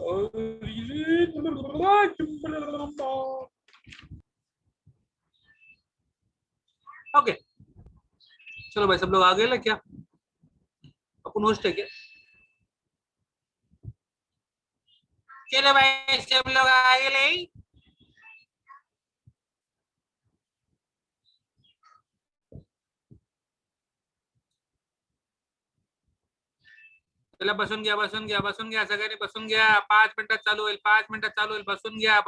Okay, चलो भाई सब लोग आ गए ले क्या? अपन होस्ट है क्या? चलो भाई सब लोग आ गए ले। चला बसून गया सगळ्यांनी बसून गया. 5 मिनिटात चालू होईल, 5 मिनिटात चालू होईल. बसून घ्या.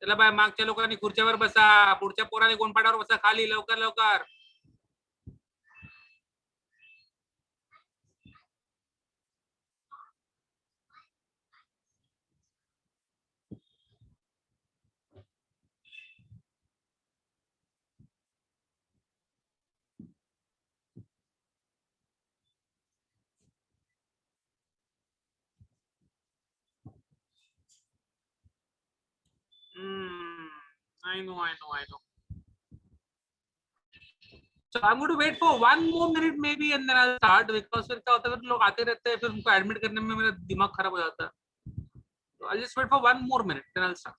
चला बाय, मागच्या लोकांनी खुर्च्यावर बसा, पुढच्या पोराने गोंडपाटावर बसा, खाली लवकर लवकर. I know, I know, I know. So I'm going to wait for 1 more minute maybe and then I'll start because फिर क्या होता है, फिर लोग आते रहते हैं, फिर उनको एडमिट करने में मेरा दिमाग खराब हो जाता है. So I'll just wait for 1 more minute then I'll start.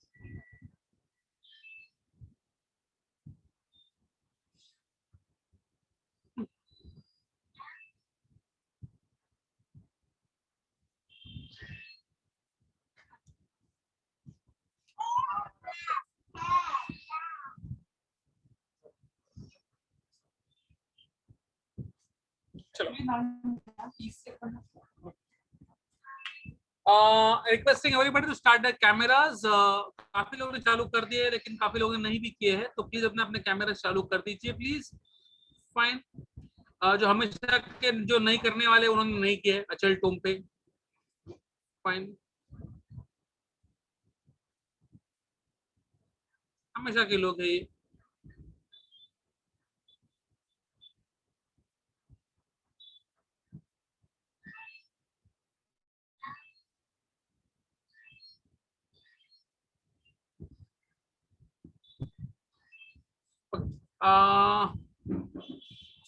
चलो. Requesting everybody to start their cameras. काफी लोगों ने चालू कर दिए लेकिन काफी लोगों ने नहीं भी किए हैं, तो प्लीज अपने अपने कैमरा चालू कर दीजिए प्लीज. फाइन. जो हमेशा के जो नहीं करने वाले उन्होंने नहीं किए, अचल टोम पे. फाइन. हमेशा के लोग हैं ये.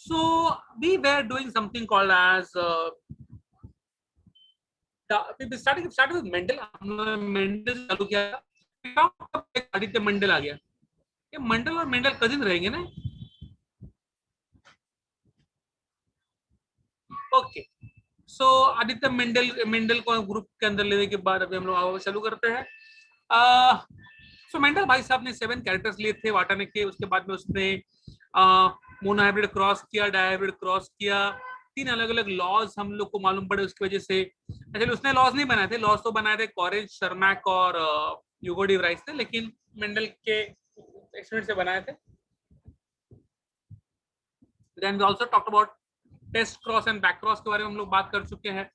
So we were doing something called as we started with Mendel. हमने Mendel चालू किया. आदित्य मंडल आ गया. ये मंडल और मेंडल कजिन रहेंगे ना? ओके. सो आदित्य मेंडल को ग्रुप के अंदर लेने के बाद अभी हम लोग चालू करते हैं. सो मेंडल भाई साहब ने 7 कैरेक्टर्स लिए थे वाटाने के. उसके बाद में उसने मोनो हाइब्रिड क्रॉस किया, डायहाइब्रिड क्रॉस किया. 3 अलग अलग लॉज हम लोग को मालूम पड़े उसकी वजह से. एक्चुअली उसने लॉज नहीं बनाए थे, लॉज तो बनाए थे कॉरेज, शर्मैक और ह्यूगो डी व्राइस थे, लेकिन मेंडल के एक्सपेरिमेंट से बनाए थे. Then we also talked about test cross and back cross के बारे में हम लोग बात कर चुके हैं.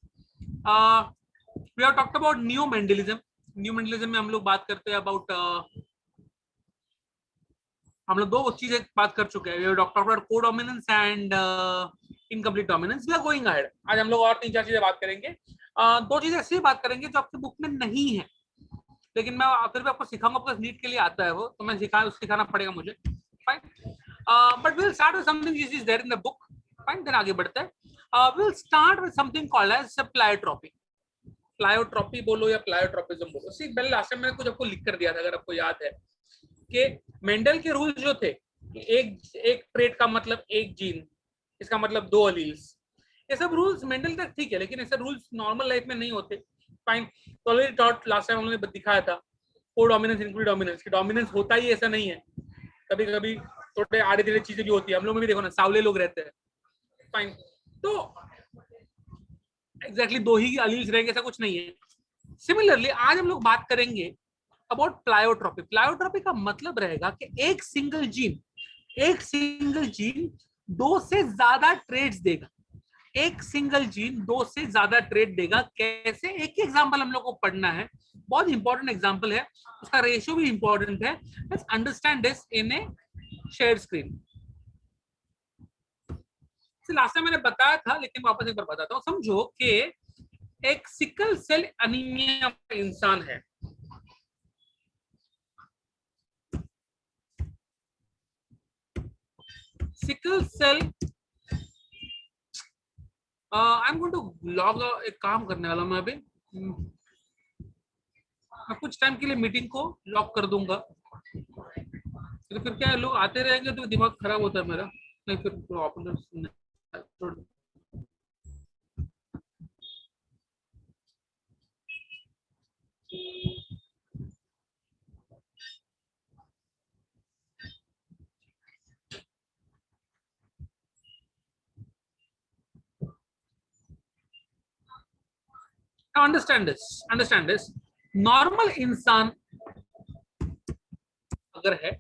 We have talked about new Mendelism. New Mendelism में हम लोग बात करते हैं अबाउट हम लोग 2 चीजें बात कर चुके हैं. We have talked about codominance and incomplete dominance. We are going ahead. आज हम लोग और 3-4 चीजें बात करेंगे. 2 चीजें ऐसी बात करेंगे जो आपकी बुक में नहीं है, लेकिन मैं फिर भी आपको सिखाऊंगा बिकॉज़ नीट के लिए आता है वो, तो मैं सिखाना पड़ेगा मुझे. Fine. But will start with something which is there in the book. Fine. Then आगे बढ़ते हैं. Will start with something called as pleiotropy. Pleiotropy बोलो या प्लायोट्रॉपिज्म बोलो. सी पहले लास्ट टाइम मैंने कुछ आपको लिख कर दिया था, अगर आपको याद है, कि मेंडल के रूल्स जो थे, एक ट्रेट का मतलब एक जीन, इसका मतलब 2 अलील्स. ये सब रूल्स मेंडल तक ठीक है, लेकिन ऐसे रूल्स नॉर्मल लाइफ में नहीं होते. फाइन. तो ऑलरेडी टॉट लास्ट टाइम हमने दिखाया था को डोमिनेंस इंक्लूड डोमिनेंस की डोमिनेंस होता ही ऐसा नहीं है. कभी कभी थोड़े आड़े टेढ़े चीजें भी होती है. हम लोग में भी देखो ना, सावले लोग रहते हैं. फाइन. तो एग्जैक्टली 2 ही अलील्स रहेंगे ऐसा कुछ नहीं है. सिमिलरली आज हम लोग बात करेंगे अबाउट प्लायोट्रॉपी. प्लायोट्रॉपी का मतलब रहेगा कि एक सिंगल जीन 2 से ज्यादा ट्रेड्स देगा. एक सिंगल जीन 2 से ज्यादा ट्रेड देगा. कैसे? एक एग्जांपल हम लोग को पढ़ना है, बहुत इंपॉर्टेंट एग्जांपल है, उसका रेशियो भी इंपॉर्टेंट है. Let's understand this in A share screen. Last time मैंने बताया था, लेकिन वापस एक बार बताता हूँ. समझो कि एक सिकल सेल अनीमिया इंसान है, sickle cell, I am going to log, एक काम करने वाला मैं अभी, मैं कुछ टाइम के लिए मीटिंग को लॉक कर दूंगा, तो फिर क्या है, लोग आते रहेंगे तो दिमाग खराब होता है मेरा, नहीं फिर अंडरस्टैंड दिस, नॉर्मल इंसान अगर है,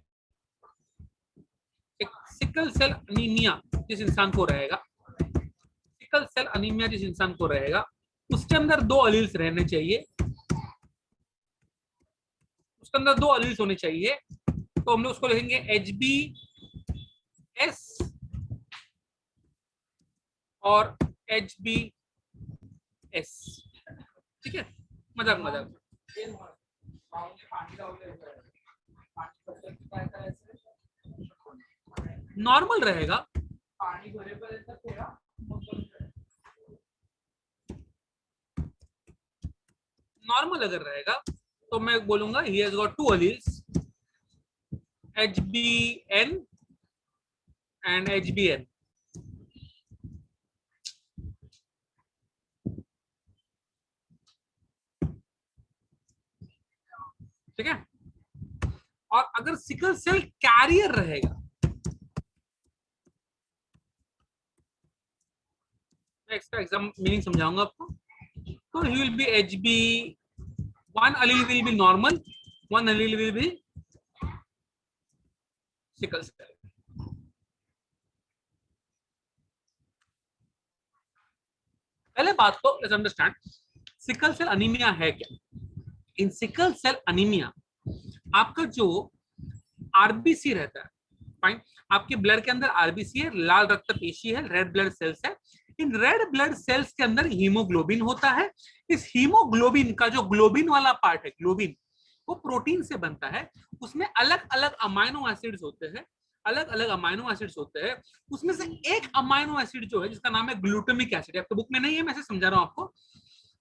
एक सिकल सेल अनीमिया जिस इंसान को रहेगा, सिकल सेल अनीमिया जिस इंसान को रहेगा, उसके अंदर 2 अलील्स रहने चाहिए, उसके अंदर 2 अलील्स होने चाहिए, तो हम लोग उसको लिखेंगे HBS और HBS, ठीक है, मजाक मजाक, नॉर्मल रहेगा, नॉर्मल अगर रहेगा तो मैं बोलूंगा he has got 2 alleles, HBN and HBN, ठीक है। और अगर सिकल सेल कैरियर रहेगा, मैं इसका एग्जाम मीनिंग समझाऊंगा आपको, तो he will be HB, 1 allele will be normal, 1 allele will be sickle cell. पहले बात को let's understand sickle cell anaemia है क्या। इन सिकल सेल अनीमिया आपका जो आरबीसी रहता है, फाइन, आपके ब्लड के अंदर आरबीसी है, लाल रक्त पेशी है, रेड ब्लड सेल्स है, इन रेड ब्लड सेल्स के अंदर हीमोग्लोबिन होता है। इस हीमोग्लोबिन का जो ग्लोबिन वाला पार्ट है, ग्लोबिन, वो प्रोटीन से बनता है, उसमें अलग अलग अमाइनो एसिड्स होते हैं, अलग अलग अमाइनो एसिड्स होते हैं, उसमें से एक अमाइनो एसिड जो है जिसका नाम है ग्लूटामिक एसिड, आपके बुक में नहीं है, मैं समझा रहा हूं आपको।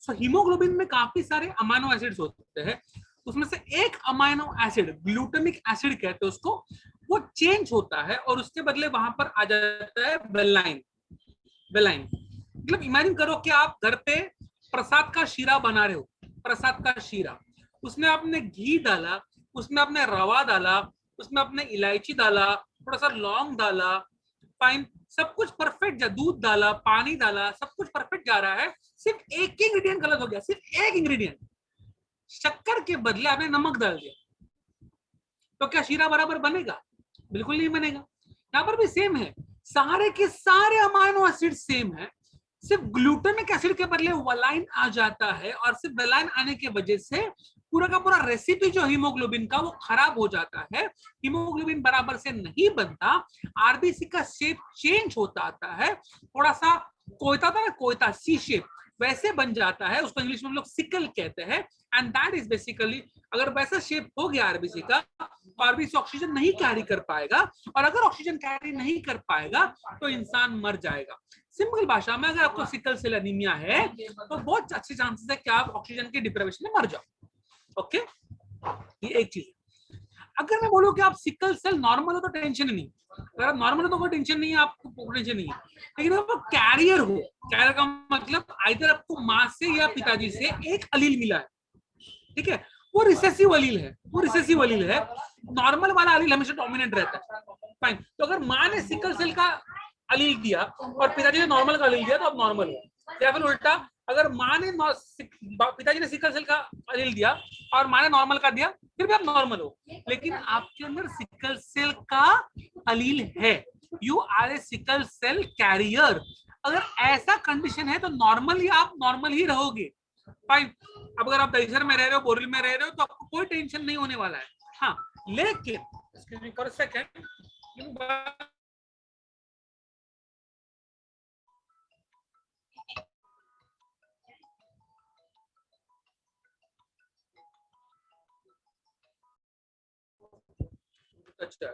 सो हीमोग्लोबिन में काफी सारे अमाइनो एसिड्स होते हैं, उसमें से एक अमाइनो एसिड ग्लूटामिक एसिड कहते हैं उसको, वो चेंज होता है और उसके बदले वहां पर आ जाता है वेलाइन। वेलाइन मतलब इमेजिन करो कि आप घर पे प्रसाद का शीरा बना रहे हो, प्रसाद का शीरा, उसमें आपने घी डाला, उसमें आपने रवा डाला, उसमें आपने इलायची डाला, थोड़ा सा लौंग डाला, फाइन, सब कुछ परफेक्ट, दूध डाला, पानी डाला, सब कुछ परफेक्ट जा रहा है, सिर्फ एक ही इंग्रेडिएंट गलत हो गया, सिर्फ एक इंग्रेडिएंट, शक्कर के बदले आपने नमक डाल दिया, तो क्या शीरा बराबर बनेगा? बिल्कुल नहीं बनेगा। यहाँ पर भी सेम है, सारे के सारे अमाइनो एसिड सेम है, सिर्फ ग्लूटामिक एसिड के बदले वेलाइन आ जाता है, और सिर्फ वेलाइन आने की वजह से पूरा का पूरा रेसिपी जो हीमोग्लोबिन का वो खराब हो जाता है, हीमोग्लोबिन बराबर से नहीं बनता, आरबीसी का शेप चेंज होता आता है, थोड़ा सा कोयता था ना, कोयता सी शेप वैसे बन जाता है, उसको इंग्लिश में हम लोग सिकल कहते हैं, एंड दैट इज बेसिकली, अगर वैसा शेप हो गया आरबीसी का, तो आरबीसी ऑक्सीजन नहीं कैरी कर पाएगा, और अगर ऑक्सीजन कैरी नहीं कर पाएगा तो इंसान मर जाएगा। सिंपल भाषा में, अगर आपको सिकल सेल एनीमिया है तो बहुत अच्छे चांसेस है कि आप ऑक्सीजन के डिप्राइवेशन में मर जाओ। ओके, ये एक चीज। अगर मैं बोलूं कि आप सिकल सेल नॉर्मल हो तो टेंशन नहीं, अगर आप नॉर्मल हो तो कोई टेंशन नहीं है, आपको टेंशन नहीं है, लेकिन अगर आप कैरियर हो, कैरियर का मतलब आइदर आपको माँ से या पिताजी से एक अलील मिला है, ठीक है, वो रिसेसिव अलील है, वो रिसेसिव अलील है, नॉर्मल वाला अलील हमेशा डोमिनेंट रहता है, फाइन। तो अगर माँ ने सिकल सेल का अलील दिया और पिताजी ने नॉर्मल का अलील दिया तो आप नॉर्मल हो, या फिर उल्टा, अगर माँ ने पिताजी ने सिकल सेल का अलील दिया और माँ ने नॉर्मल का दिया, फिर भी आप नॉर्मल हो, लेकिन आपके अंदर सिकल सेल का अलील है, you are a sickle cell carrier. अगर ऐसा कंडीशन है तो नॉर्मली आप नॉर्मल ही रहोगे, फाइन। अब अगर आप दहीसर में रह रहे हो, बोरिल में रह रहे हो, तो आपको कोई टेंशन नहीं होने वाला है। हाँ, लेकिन excuse me for a second, अच्छा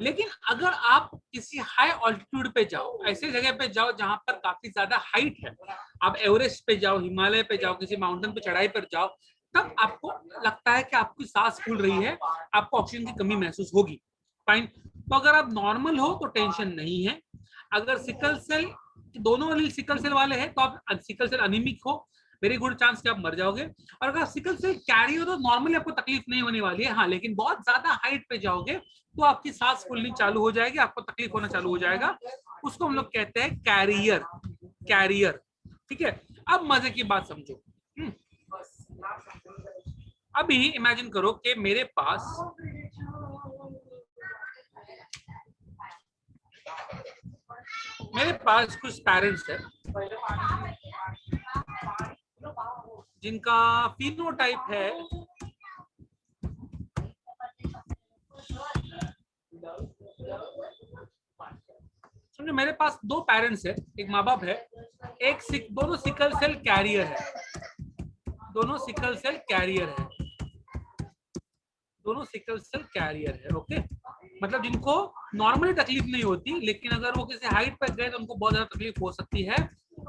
लेकिन अगर आप किसी हाई ऑल्टीट्यूड पे जाओ, ऐसे जगह पे जाओ जहां पर काफी ज्यादा हाइट है, आप एवरेस्ट पे जाओ, हिमालय पे जाओ, किसी माउंटेन पे चढ़ाई पर जाओ, तब आपको लगता है कि आपकी सांस फूल रही है, आपको ऑक्सीजन की कमी महसूस होगी। फाइन। तो अगर आप नॉर्मल हो तो टेंशन नहीं है। अगर सिकल सेल, दोनों वाले सिकल सेल वाले हैं, तो आप सिकल सेल अनिमिक हो, वेरी गुड चांस कि आप मर जाओगे। और अगर सिकल सेल कैरी हो तो नॉर्मली आपको तकलीफ नहीं होने वाली है। हाँ, लेकिन बहुत ज्यादा हाइट पे जाओगे तो आपकी सांस फूलनी चालू हो जाएगी, आपको तकलीफ होना चालू हो जाएगा। उसको हम लोग कहते हैं कैरियर। कैरियर, ठीक है। अब मजे की बात समझो। अभी इमेजिन करो कि मेरे पास कुछ पेरेंट्स है जिनका फिनोटाइप है, समझो मेरे पास दो पेरेंट्स है, एक माँ बाप है, दोनों सिकल सेल कैरियर है, दोनों सिकल सेल कैरियर है, दोनों सिकल सेल कैरियर है। ओके, मतलब जिनको नॉर्मली तकलीफ नहीं होती, लेकिन अगर वो किसी हाइट पर गए तो उनको बहुत ज्यादा तकलीफ हो सकती है।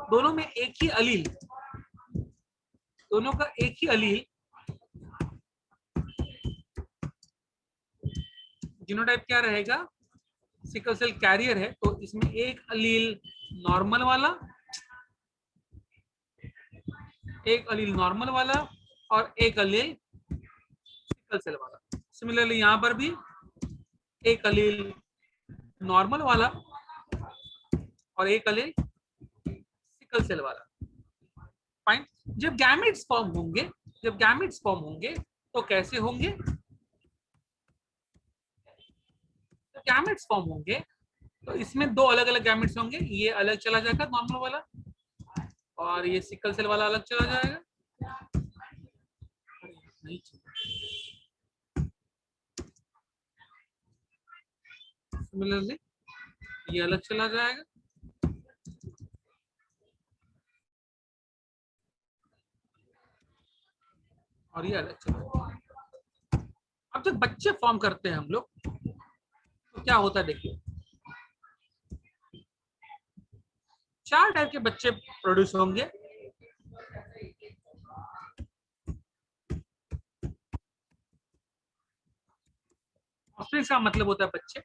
दोनों में एक ही अलील, दोनों का एक ही अलील, जीनोटाइप क्या रहेगा, सिकल सेल कैरियर है, तो इसमें एक अलील नॉर्मल वाला, एक अलील नॉर्मल वाला और एक अलील सिकल सेल वाला। सिमिलरली यहां पर भी एक अलील नॉर्मल वाला और एक अलील सिकल सेल वाला। फाइन। जब गैमेट्स फॉर्म होंगे, जब गैमेट्स फॉर्म होंगे तो कैसे होंगे, तो गैमेट्स फॉर्म होंगे तो इसमें दो अलग अलग गैमेट्स होंगे, ये अलग चला जाएगा नॉर्मल वाला, और ये सिकल सेल वाला अलग चला जाएगा। नहीं, सिमिलरली ये अलग चला जाएगा, और ये अलग चला जाएगा। अब जब बच्चे फॉर्म करते हैं हम लोग तो क्या होता है, देखिए चार टाइप के बच्चे प्रोड्यूस होंगे। ऑफस्प्रिंग का मतलब होता है बच्चे।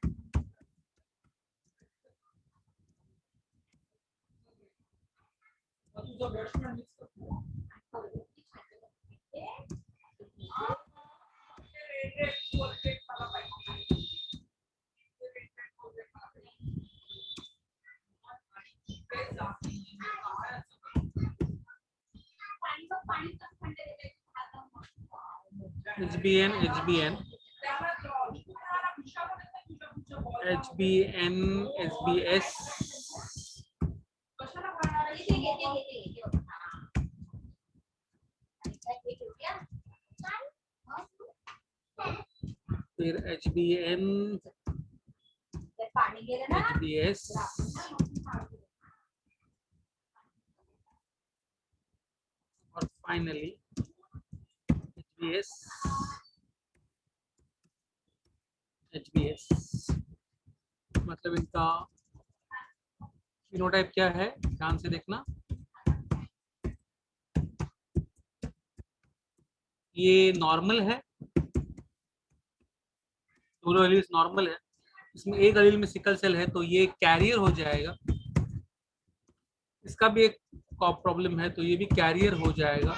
HBN, HBN, HBN, SBS, फिर HBN, HBS, और फाइनली HBS, HBS। मतलब इनका फिनोटाइप क्या है, ध्यान से देखना। ये नॉर्मल है, दोनों एलील्स नॉर्मल है, इसमें एक एलील में सिकल सेल है तो ये कैरियर हो जाएगा। इसका भी एक प्रॉब्लम है तो ये भी कैरियर हो जाएगा।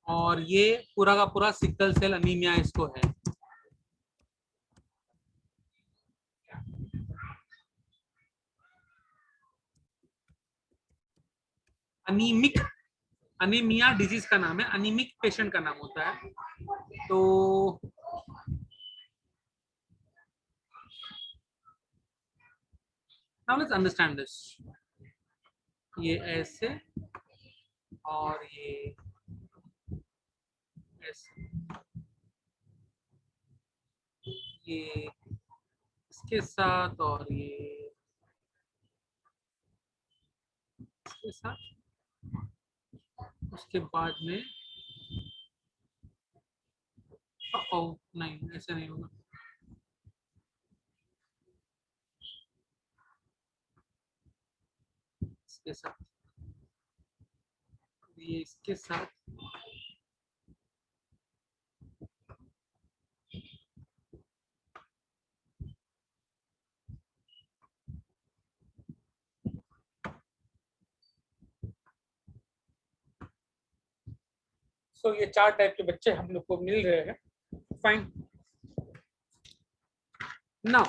और ये पूरा का पूरा सिकल सेल अनीमिया इसको है। अनीमिक, अनीमिया डिजीज का नाम है, अनीमिक पेशेंट का नाम होता है। तो नाउ लेट्स अंडरस्टैंड दिस। ये ऐसे और ये ऐसे, ये इसके साथ और ये इसके साथ, उसके बाद में नहीं, ऐसे नहीं होगा। इसके साथ, ये इसके साथ, ये 4 टाइप के बच्चे हम लोग को मिल रहे हैं। फाइन। नाउ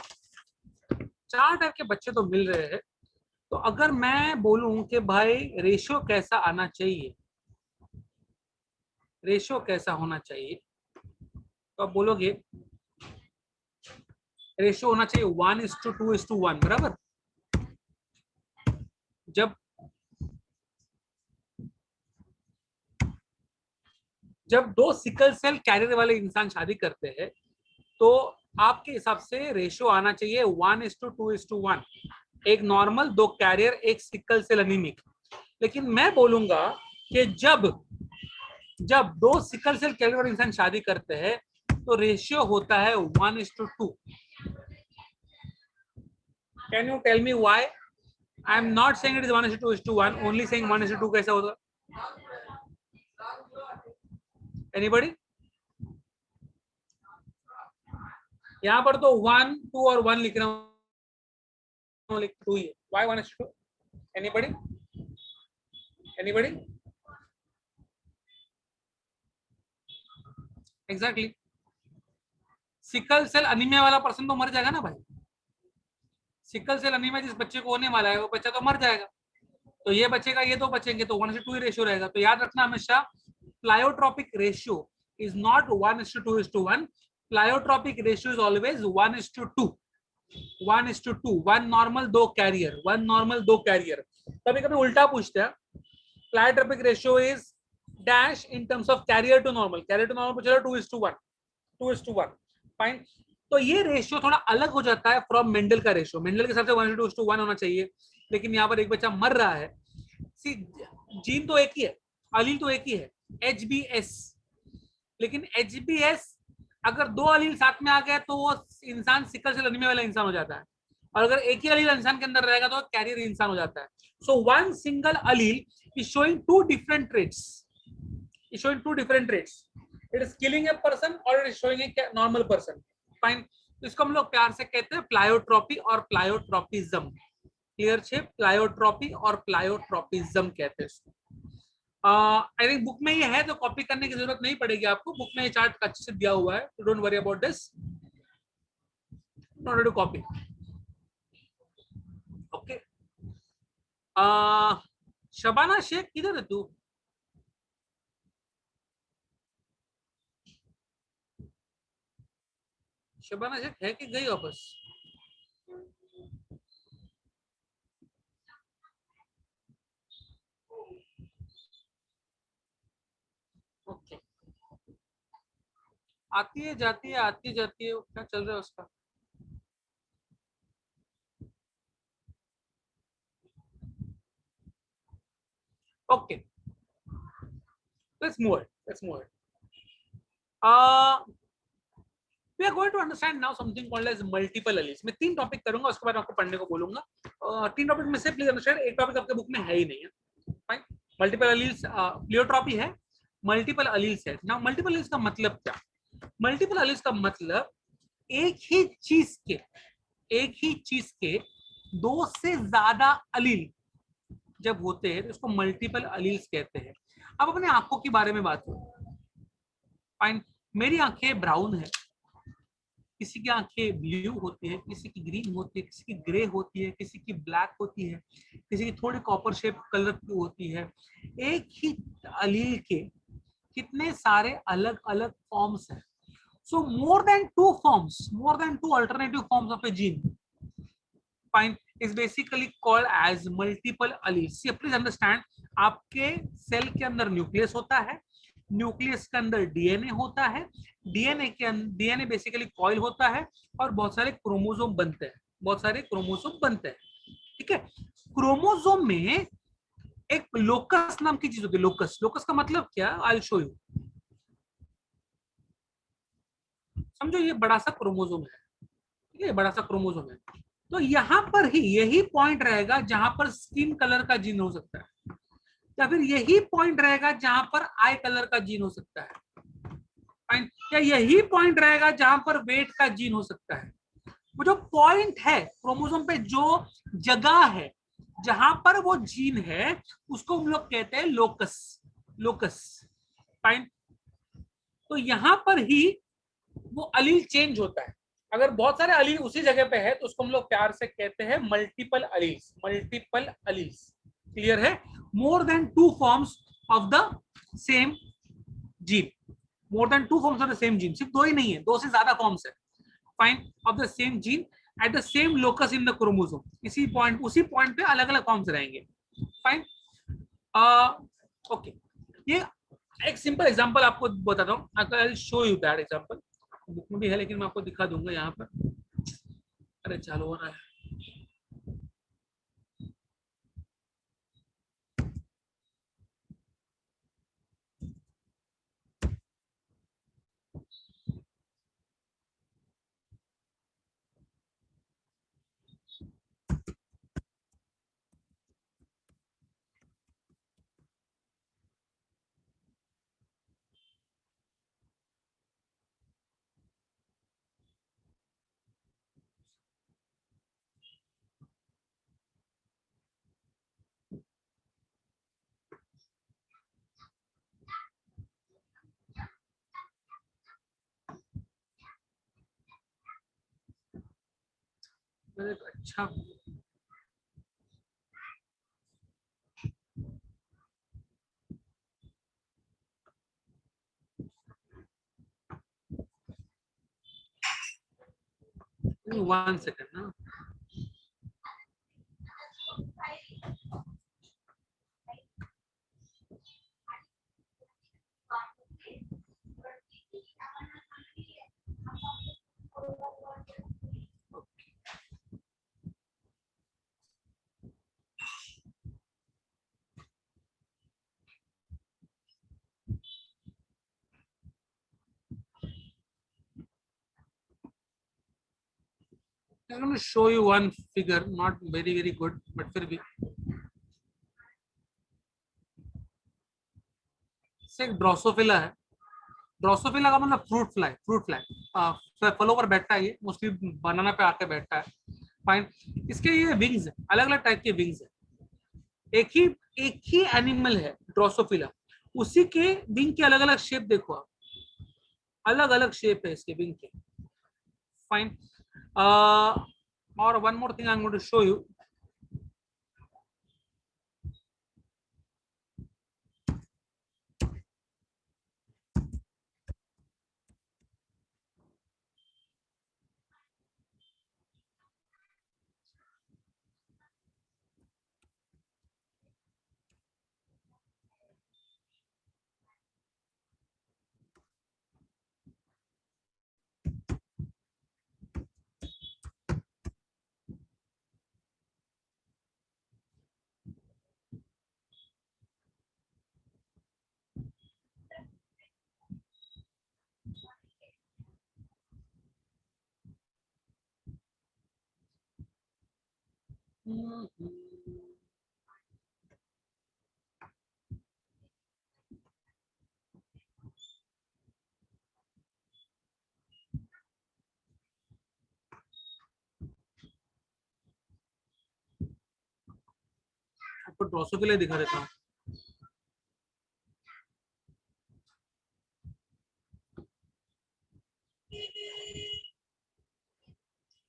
4 टाइप के बच्चे तो मिल रहे हैं, तो अगर मैं बोलूं कि भाई रेशियो कैसा आना चाहिए, रेशियो कैसा होना चाहिए, तो आप बोलोगे रेशियो होना चाहिए 1:2:1, बराबर। जब जब 2 सिकल सेल कैरियर वाले इंसान शादी करते हैं, तो आपके हिसाब से रेशियो आना चाहिए 1:2:1, एक नॉर्मल, 2 कैरियर, एक सिकल सेल एनीमिक। लेकिन मैं बोलूंगा कि जब 2 सिकल सेल कैरियर वाले इंसान शादी करते हैं, तो रेशियो होता है 1:2। Can you tell me why? I am not saying it is 1:2:1, only saying 1:2 कैसा होगा? एनीबॉडी? यहाँ पर तो 1, 2 और 1 लिख रहा हूँ, 2 ही है। Why 1:2? Anybody? Anybody? Exactly. Sickle cell anaemia वाला पर्सन तो मर जाएगा ना भाई। सिकल सेल अनीमिया जिस बच्चे को होने वाला है, वो बच्चा तो मर जाएगा, तो ये बचेगा, ये दो बचेंगे, तो 1:2 ही रेशियो रहेगा। तो याद रखना हमेशा, pleiotropic ratio is not 1:2:1, pleiotropic ratio is always 1:2। 1:2, 1 normal 2 carrier, 1 normal 2 carrier. कभी कभी उल्टा पूछते हैं, pleiotropic ratio is dash in terms of carrier to normal, carrier to normal पूछा 2:1, 2:1। फाइन। तो ये रेशियो थोड़ा अलग हो जाता है फ्रॉम मेंडल का रेशियो। मेंडल के हिसाब से 1:2:1 होना चाहिए, लेकिन यहाँ पर एक बच्चा मर रहा है। सी, जीन तो एक ही है, अलील तो एक ही है, HBS। लेकिन HBS अगर 2 अलील साथ में आ गए, तो वो इंसान सिकल सेल एनीमिया वाला इंसान हो जाता है, और अगर एक ही अलील इंसान के अंदर रहेगा, तो कैरियर इंसान हो जाता है। So one single allele is showing 2 different traits. Is showing 2 different traits. It is killing a person or it is showing a normal person. Fine. तो इसको हम लोग प्यार से कहते हैं प्लायोट्रोपी और प्लायोट्रोपिज्म। क्लियर छे? प्लायोट्रोपी और प्लायोट्रोपिज्म कहते हैं इसको। आई थिंक बुक में ये है, तो कॉपी करने की जरूरत नहीं पड़ेगी आपको, बुक में ये चार्ट अच्छे से दिया हुआ है, don't worry about this, not to copy. Okay. Shabana Shaikh किधर है तू? शबाना शेख है कि गई वापस? ओके। आती है जाती है, आती है जाती है, क्या चल रहा है उसका? Okay, let's move it, let's move it. We are going to understand now something called as multiple alleles. मैं 3 टॉपिक करूंगा, उसके बाद आपको पढ़ने को बोलूंगा। 3 टॉपिक में से प्लीज अंडरस्टैंड, एक टॉपिक आपके बुक में है ही नहीं है। फाइन। मल्टीपल अलील्स, प्लियोट्रॉपी है, मल्टीपल अलील्स है। नाउ मल्टीपल अलील्स का मतलब क्या? मल्टीपल अलील्स का मतलब एक ही चीज के 2 से ज्यादा अलील जब होते हैं, तो उसको मल्टीपल अलील्स कहते हैं। अब अपने आंखों के बारे में बात करो। फाइन। मेरी आंखें ब्राउन है, किसी की आंखें ब्लू होती है, किसी की ग्रीन होती है, किसी की ग्रे होती है, किसी की ब्लैक होती है, किसी की थोड़ी कॉपर शेप कलर की होती है। एक ही अलील के कितने सारे अलग अलग फॉर्म्स हैं। So more than 2 forms, more than 2 alternative forms of a gene fine is basically called as multiple alleles. Please understand, आपके सेल के अंदर न्यूक्लियस होता है, न्यूक्लियस के अंदर डीएनए होता है, डीएनए बेसिकली कॉइल होता है, और बहुत सारे क्रोमोसोम बनते हैं, बहुत सारे क्रोमोसोम बनते हैं। ठीक है। क्रोमोसोम में एक लोकस नाम की चीज होती है, लोकस। लोकस का मतलब क्या, आई विल शो यू। समझो ये बड़ा सा क्रोमोसोम है, ठीक है, बड़ा सा क्रोमोसोम है। तो यहाँ पर ही यही पॉइंट रहेगा जहां पर स्किन कलर का जीन हो सकता है, या फिर यही पॉइंट रहेगा जहां पर आई कलर का जीन हो सकता है, या यही पॉइंट रहेगा जहां पर वेट का जीन हो सकता है। वो जो पॉइंट है क्रोमोसोम पे, जो जगह है जहां पर वो जीन है, उसको हम लोग कहते हैं लोकस। Locus, fine. तो यहां पर ही वो अलील चेंज होता है। अगर बहुत सारे अलील उसी जगह पे है तो उसको हम लोग प्यार से कहते हैं multiple alleles. Multiple alleles, clear है? More than two forms of the same gene. More than two forms of the same gene, सिर्फ दो ही नहीं है, दो से ज्यादा फॉर्म्स है, fine, of the same gene at the same locus in the chromosome. इसी पॉइंट, उसी पॉइंट पे अलग अलग फॉर्म्स रहेंगे, फाइन। ओके, ये एक सिंपल एग्जांपल आपको बताता हूँ। I will show you that example. Book में भी है लेकिन मैं आपको दिखा दूंगा यहाँ पर। अरे चालू हो रहा है। अच्छा, 1 सेकेंड ना। I'm going to show you one figure, not very good, but फिर भी से ड्रोसोफिला है। ड्रोसोफिला का मतलब फ्रूट फ्लाई। फ्रूट फ्लाई फलों पर बैठता है, ये मोस्टली बनाना पे आके बैठता है, फाइन। इसके ये विंग्स है, अलग अलग टाइप के विंग्स है। एक ही एनिमल है ड्रोसोफिला, उसी के विंग के अलग अलग शेप देखो आप, अलग अलग शेप है इसके विंग के, फाइन। और one more thing I am going to show you. आपको ड्रोसोफिला दिखा देता हूँ।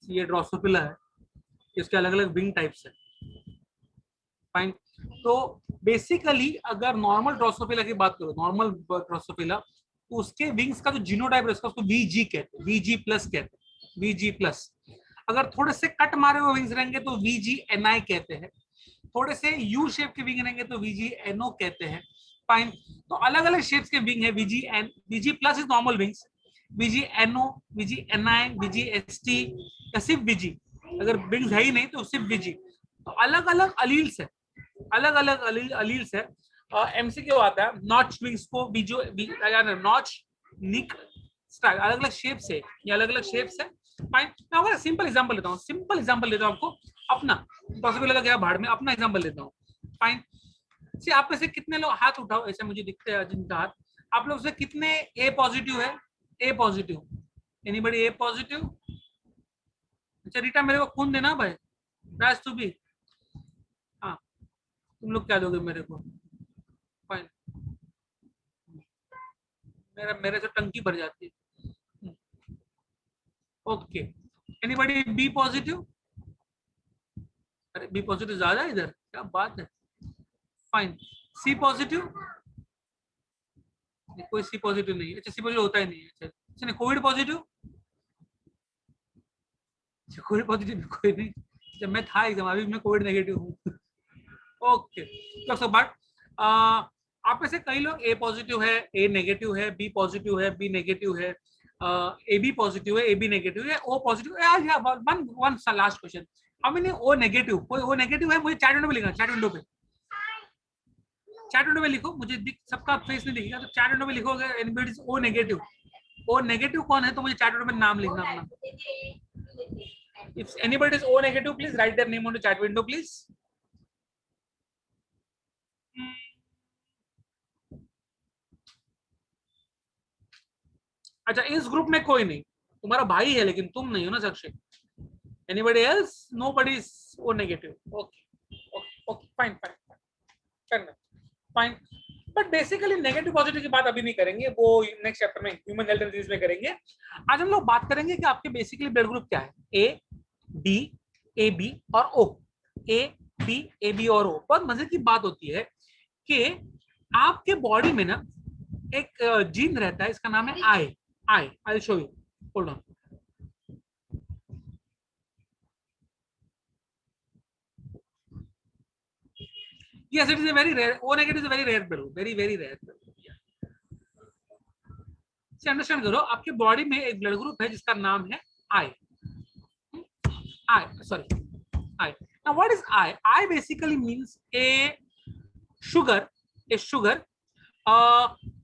ये ड्रोसोफिला है, इसके अलग अलग विंग टाइप्स है, फाइन। तो बेसिकली अगर नॉर्मल ड्रोसोफिला की बात करो, नॉर्मल ड्रोसोफिला, तो उसके विंग्स का जो जीनोटाइप है उसको वीजी कहते हैं, वीजी प्लस कहते हैं, वीजी प्लस। अगर थोड़े से कट मारे हुए विंग्स रहेंगे तो वीजी एनआई कहते हैं, थोड़े से यू शेप के विंग रहेंगे तो वीजी एनओ कहते हैं, फाइन। तो अलग अलग शेप्स के विंग है। VG N, VG plus is normal wings, VG NO, VG NI, VG ST, या सिर्फ वीजी। अगर विंग्स है ही नहीं तो सिर्फ वीजी। तो अलग अलग अलील्स है, अलग अलग अलील्स है। एमसीक्यू आता है, नॉच विंग्स को बीजो नॉच निक स्टाइल अलग अलग शेप से, ये अलग अलग शेप है। फाइन, मैं अगर सिंपल एग्जांपल लेता हूँ, सिंपल एग्जांपल लेता हूँ आपको अपना, पॉसिबल लगा क्या भाड़ में, अपना एग्जांपल लेता हूँ। फाइन, से आप में से कितने लोग हाथ उठाओ, ऐसे मुझे दिखते हैं जिनका हाथ, आप लोग से कितने ए पॉजिटिव है? ए पॉजिटिव, एनीबॉडी ए पॉजिटिव? अच्छा रीटा मेरे को खून देना भाई, राज तू भी, हाँ तुम लोग क्या दोगे मेरे को? फाइन, मेरे से टंकी भर जाती है। Okay, anybody B positive? अरे बी पॉजिटिव ज्यादा है इधर, क्या बात है। Fine, C positive? कोई सी पॉजिटिव नहीं है, अच्छा सी पॉजिटिव होता ही नहीं है। अच्छा नहीं, कोविड पॉजिटिव? कोविड पॉजिटिव कोई नहीं, जब मैं था एग्जाम, अभी मैं कोविड नेगेटिव हूँ। ओके, तो बट आप में से कई लोग ए पॉजिटिव है, ए नेगेटिव है, बी पॉजिटिव है, बी नेगेटिव है, ए बी पॉजिटिव है, ए बी नेगेटिव है, ओ पॉजिटिव है। One one last question, how many O negative? कोई ओ नेगेटिव है? मुझे चैट विंडो में लिखना, चैट विंडो पे, चैट विंडो में लिखो, मुझे दिख सबका फेस नहीं दिखेगा, तो चैट विंडो में लिखोगे anybody is O negative. O negative कौन है तो मुझे चैट विंडो में नाम लिखना अपना। If anybody is O negative, please write their name on the chat window, please. अच्छा, इस ग्रुप में कोई नहीं, तुम्हारा भाई है लेकिन तुम नहीं हो ना साक्षी। Anybody else? Nobody is O negative. Okay, okay, okay, fine, fine, fine, fine. But basically negative positive की बात अभी नहीं करेंगे, वो नेक्स्ट चैप्टर में ह्यूमन हेल्थ एंड डिजीज में करेंगे। आज हम लोग बात करेंगे कि आपके बेसिकली ब्लड ग्रुप क्या है, ए बी, ए बी और ओ, ए बी, ए बी और ओ। बहुत मजे की बात होती है कि आपके बॉडी में ना एक जीन रहता है, इसका नाम है आई show you, hold on. Yes, it is a very rare. O negative is a very rare blood group, very very rare blood group. से अंडरस्टैंड करो, आपके बॉडी में एक ब्लड ग्रुप है जिसका नाम है I, sorry I. Now what is I? I basically means a sugar,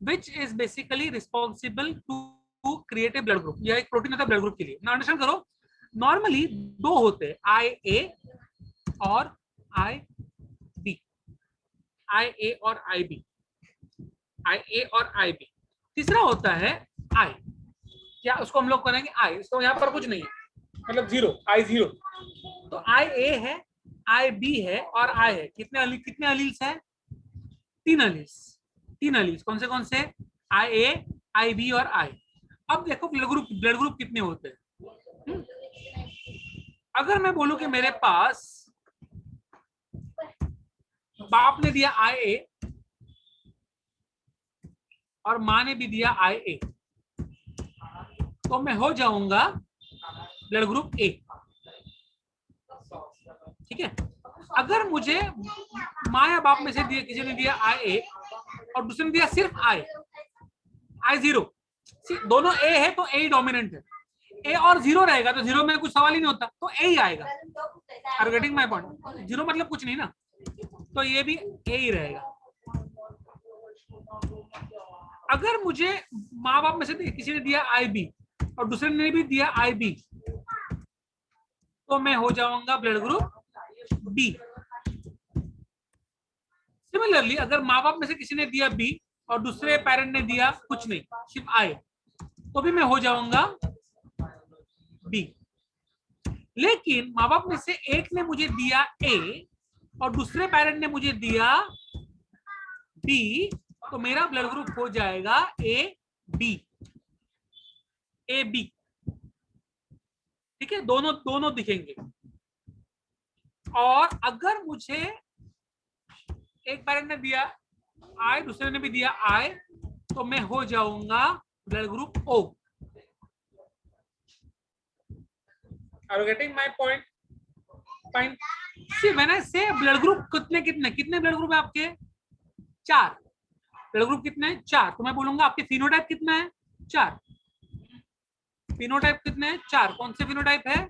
which is basically responsible to create a blood group. यह एक प्रोटीन होता है ब्लड ग्रुप के लिए। ना अंडरस्टैंड करो, नॉर्मली दो होते हैं, आई ए और आई बी, आई ए और आई बी, आई ए और आई बी। तीसरा होता है आई, क्या उसको हम लोग करेंगे आई, इसको यहाँ पर कुछ नहीं है, मतलब जीरो, आई जीरो। तो आई ए है, आई बी है और आई है। कितने अलील्स है? तीन अलील्स। कौन से? आई ए, आई बी और आई। अब देखो ब्लड ग्रुप कितने होते हैं। अगर मैं बोलूं कि मेरे पास बाप ने दिया आई ए और माँ ने भी दिया आई ए, तो मैं हो जाऊंगा ब्लड ग्रुप ए, ठीक है। अगर मुझे माँ या बाप में से दिया, किसी ने दिया आई ए और दूसरे ने दिया सिर्फ आई जीरो, दोनों ए है तो ए डोमिनेंट है, ए और जीरो रहेगा तो जीरो में कुछ सवाल ही नहीं होता, तो ए ही आएगा। Are you getting my point? Zero मतलब कुछ नहीं ना, तो ये भी ए ही रहेगा। अगर मुझे माँ बाप में से किसी ने दिया आई बी और दूसरे ने भी दिया आई बी, तो मैं हो जाऊंगा ब्लड ग्रुप बी। सिमिलरली अगर माँ बाप में से किसी ने दिया बी और दूसरे पेरेंट ने दिया कुछ नहीं, सिर्फ आई, तो भी मैं हो जाऊंगा बी। लेकिन माँ बाप में से एक ने मुझे दिया ए और दूसरे पेरेंट ने मुझे दिया बी, तो मेरा ब्लड ग्रुप हो जाएगा ए बी, ए बी, ठीक है। दोनों दिखेंगे। और अगर मुझे एक पेरेंट ने दिया आई, दूसरे ने भी दिया आई, तो मैं हो जाऊंगा blood group O. Are you getting my point? Fine. See, when I say blood group कितने ब्लड ग्रुप है आपके? 4 ब्लड ग्रुप। कितने? 4। तो मैं बोलूंगा आपके फिनोटाइप कितना है? 4। फिनोटाइप कितने हैं? 4। कौन से फिनोटाइप है?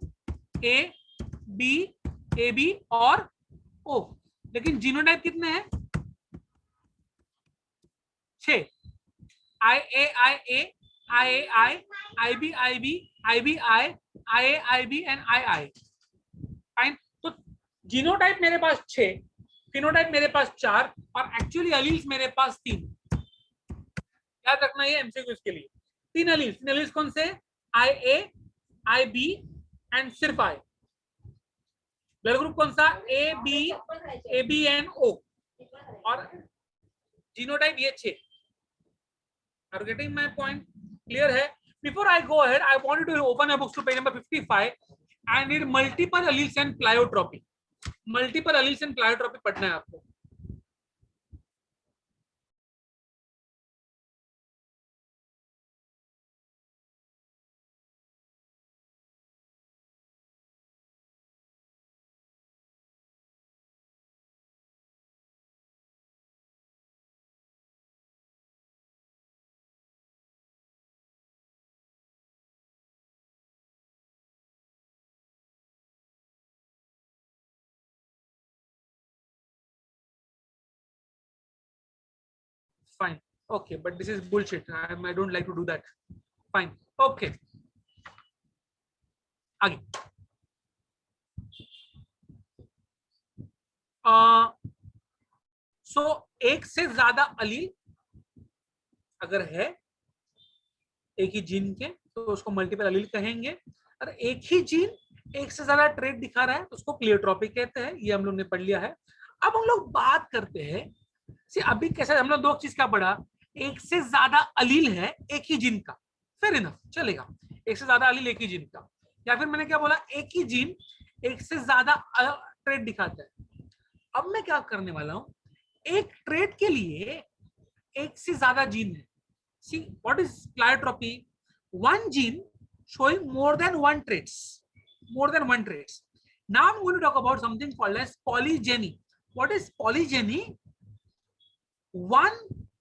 ए बी और ओ। लेकिन जीनोटाइप कितने हैं? 6। I A I A, I A I, I B I B, I B I, I A I B and I I. Fine. तो जीनोटाइप मेरे पास 6, फिनोटाइप मेरे पास 4 और एक्चुअली अलील्स मेरे पास 3। याद रखना ये एमसीक्यू के लिए। 3 अलील्स। 3 अलील्स कौन से? आई ए, आई बी एंड सिर्फ आई। ब्लड ग्रुप कौन सा? A B and O. और जीनोटाइप ये 6। Are getting my point? Clear है? Before I go ahead I wanted to open your books to page number 55. I need multiple alleles and pleiotropy. Multiple alleles and pleiotropy पढ़ना है आपको। Fine. Okay, but this is bullshit. I don't like to do that. Fine. Okay. आगे। सो एक से ज्यादा अलील अगर है एक ही जीन के तो उसको मल्टीपल अलील कहेंगे। और एक ही जीन एक से ज्यादा ट्रेट दिखा रहा है तो उसको प्लेयोट्रॉपी कहते हैं। ये हम लोग ने पढ़ लिया है। अब हम लोग बात करते हैं अभी कैसे हम लोग दो चीज क्या पढ़ा? एक से ज्यादा अलील है एक ही जीन का, फेयर इनफ, चलेगा। एक से ज्यादा अलील एक ही जीन का, या फिर मैंने क्या बोला? एक ही जीन एक से ज्यादा ट्रेट दिखाता है। अब मैं क्या करने वाला हूं? एक ट्रेट के लिए एक से ज्यादा जीन है। See what is pleiotropy? One gene showing more than one traits. Now I'm going to talk about something called as polygyny. What is polygyny? 1,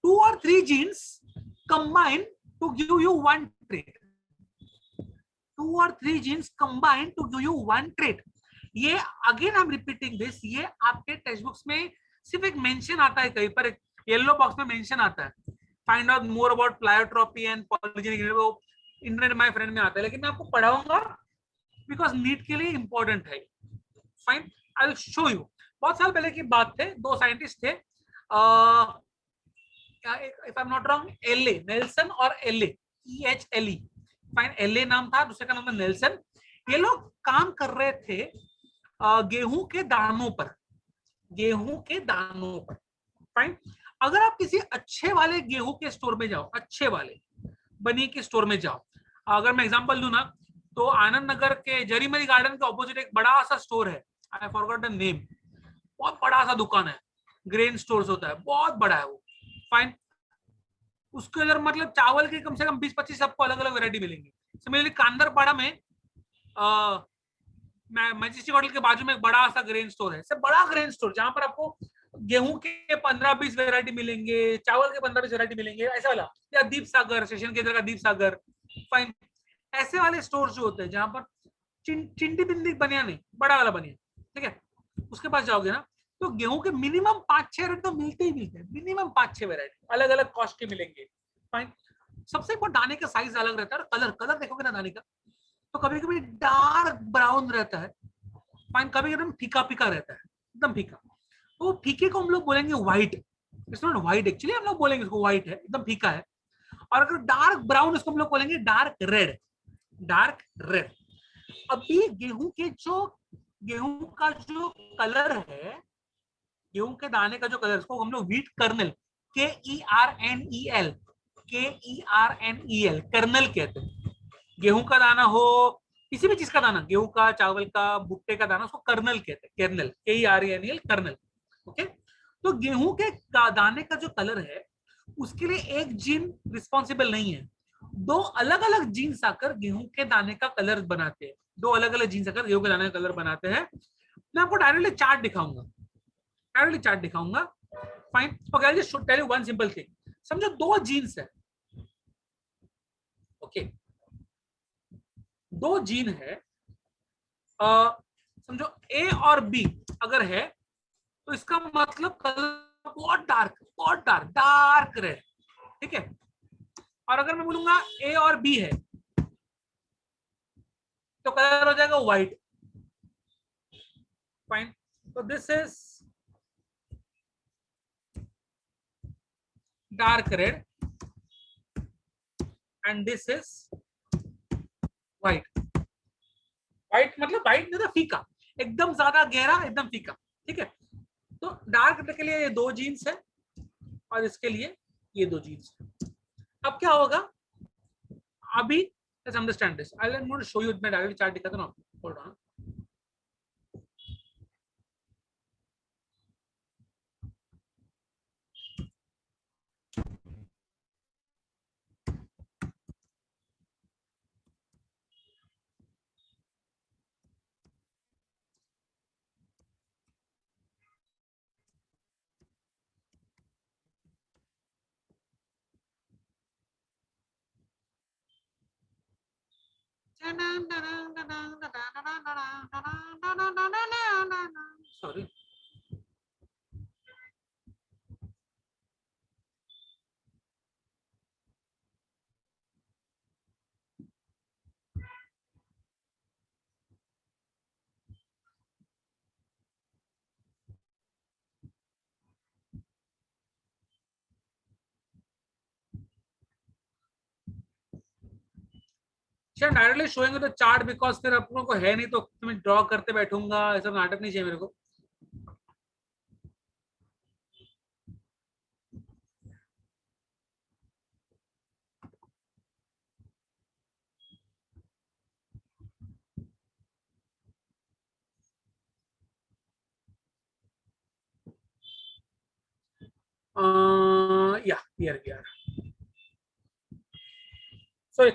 2 or 3 genes combine to give you one trait. 2 or 3 genes combine to give you one trait. ये again I'm repeating this. ये आपके text books में सिर्फ एक mention आता है, कहीं पर येलो बॉक्स में मेंशन आता है, find out more about pleiotropy and polygenic. Internet my friend में आता है, लेकिन मैं आपको पढ़ाऊंगा बिकॉज नीट के लिए इंपॉर्टेंट है। Fine, I will show you. बहुत साल पहले की बात थे, दो साइंटिस्ट थे, if I am not wrong, LA, Nelson और एलए, EHLE। फाइन, एलए नाम था, दूसरे का नाम था नेल्सन। ये लोग काम कर रहे थे गेहूं के दानों पर, फाइन। अगर आप किसी अच्छे वाले गेहूं के स्टोर में जाओ, अच्छे वाले बनी के स्टोर में जाओ, अगर मैं एग्जांपल दूं ना तो आनंद नगर के जरीमरी गार्डन के ऑपोजिट एक बड़ा सा स्टोर है, आई फॉरगॉट द नेम, बहुत बड़ा सा दुकान है, ग्रेन स्टोर्स होता है, बहुत बड़ा है वो। फाइन, उसके अंदर मतलब चावल के कम से कम 20-25 आपको अलग अलग वेरायटी मिलेंगी। सिमिलरली कांदरपाड़ा में मैजेस्टिक होटल के बाजू में एक बड़ा सा ग्रेन स्टोर है, सब बड़ा ग्रेन स्टोर जहां पर आपको गेहूं के 15-20 वेरायटी मिलेंगे, चावल के 15-20 वेरायटी मिलेंगे, ऐसा वाला। या दीप सागर, स्टेशन के इधर का दीप सागर, फाइन। ऐसे वाले स्टोर जो होते हैं जहां पर चिंटी बिंदी बनिया नहीं, बड़ा वाला बनिया, ठीक है, उसके पास जाओगे ना तो गेहूं के मिनिमम 5-6 वेरायटी तो मिलते ही मिलते हैं, मिनिमम 5-6 वेरायटी अलग अलग कॉस्ट के मिलेंगे। फाइन, सबसे एक बार दाने का साइज अलग रहता है, कलर कलर देखोगे ना दाने का तो कभी कभी डार्क ब्राउन रहता है, फाइन, कभी एकदम फीका फीका रहता है, एकदम फीका। तो फीके को हम लोग बोलेंगे white, it's not white actually, हम लोग बोलेंगे इसको व्हाइट है, एकदम फीका है। और अगर डार्क ब्राउन इसको हम लोग बोलेंगे डार्क रेड, डार्क रेड। अभी गेहूं का जो कलर है, गेहूं के दाने का जो कलर, इसको हम लोग व्हीट कर्नल, KERNEL, कर्नल कहते हैं। गेहूं का दाना हो, किसी भी चीज का दाना, गेहूं का, चावल का, भुट्टे का दाना, उसको कर्नल कहते हैं, कर्नल, KERNEL, कर्नल। ओके, तो गेहूं के दाने का जो कलर है उसके लिए एक जीन रिस्पॉन्सिबल नहीं है, दो अलग अलग जीन्स आकर गेहूं के दाने का कलर बनाते हैं, दो अलग अलग जीन्स आकर गेहूं के दाने का कलर बनाते हैं। मैं आपको डायरेक्टली चार्ट दिखाऊंगा, fine. Okay, I just tell you one simple thing. समझो दो जीन्स है, ओके, दो जीन है, समझो A और B अगर है तो इसका मतलब कलर बहुत डार्क डार्क रेड, ठीक है। और अगर मैं बोलूंगा ए और बी है तो कलर हो जाएगा व्हाइट, फाइन। तो this is dark red and this is white. White मतलब व्हाइट नहीं था, फीका, एकदम ज्यादा गहरा, एकदम फीका, ठीक है। तो डार्क के लिए ये दो जीन्स है और इसके लिए ये दो जीन्स है। अब क्या होगा अभी, let's understand this. I will not show you, मैं डायरेक्टली चार्ट दिखाता हूं ना, hold on. Sorry, directly showing the chart because फिर अपनों को है नहीं तो मैं ड्रॉ करते बैठूंगा, ऐसा नाटक नहीं चाहिए मेरे को। Yeah here we are. So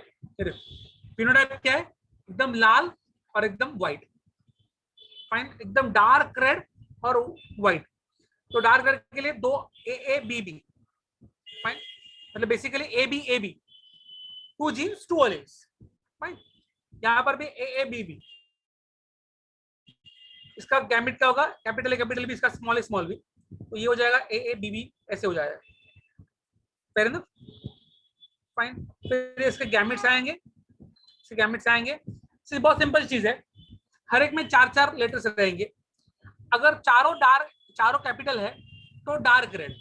phenotype क्या है, एकदम लाल और एकदम व्हाइट, फाइन, एकदम डार्क रेड और व्हाइट। तो डार्क रेड के लिए दो ए बी बी, फाइन, मतलब basically A B, two genes two alleles, fine. यहाँ पर भी ए बी बी, इसका गैमिट क्या होगा, कैपिटल बी, इसका स्मॉल बी, तो ये हो जाएगा ए बी बी, ऐसे हो जाएगा, फेयर इनफ, फाइन। फिर इसके गैमिट्स आएंगे, इसके गैमिट्स आएंगे। बहुत सिंपल चीज है, हर एक में चार चार लेटर्स रहेंगे। अगर चारों कैपिटल है तो डार्क रेड,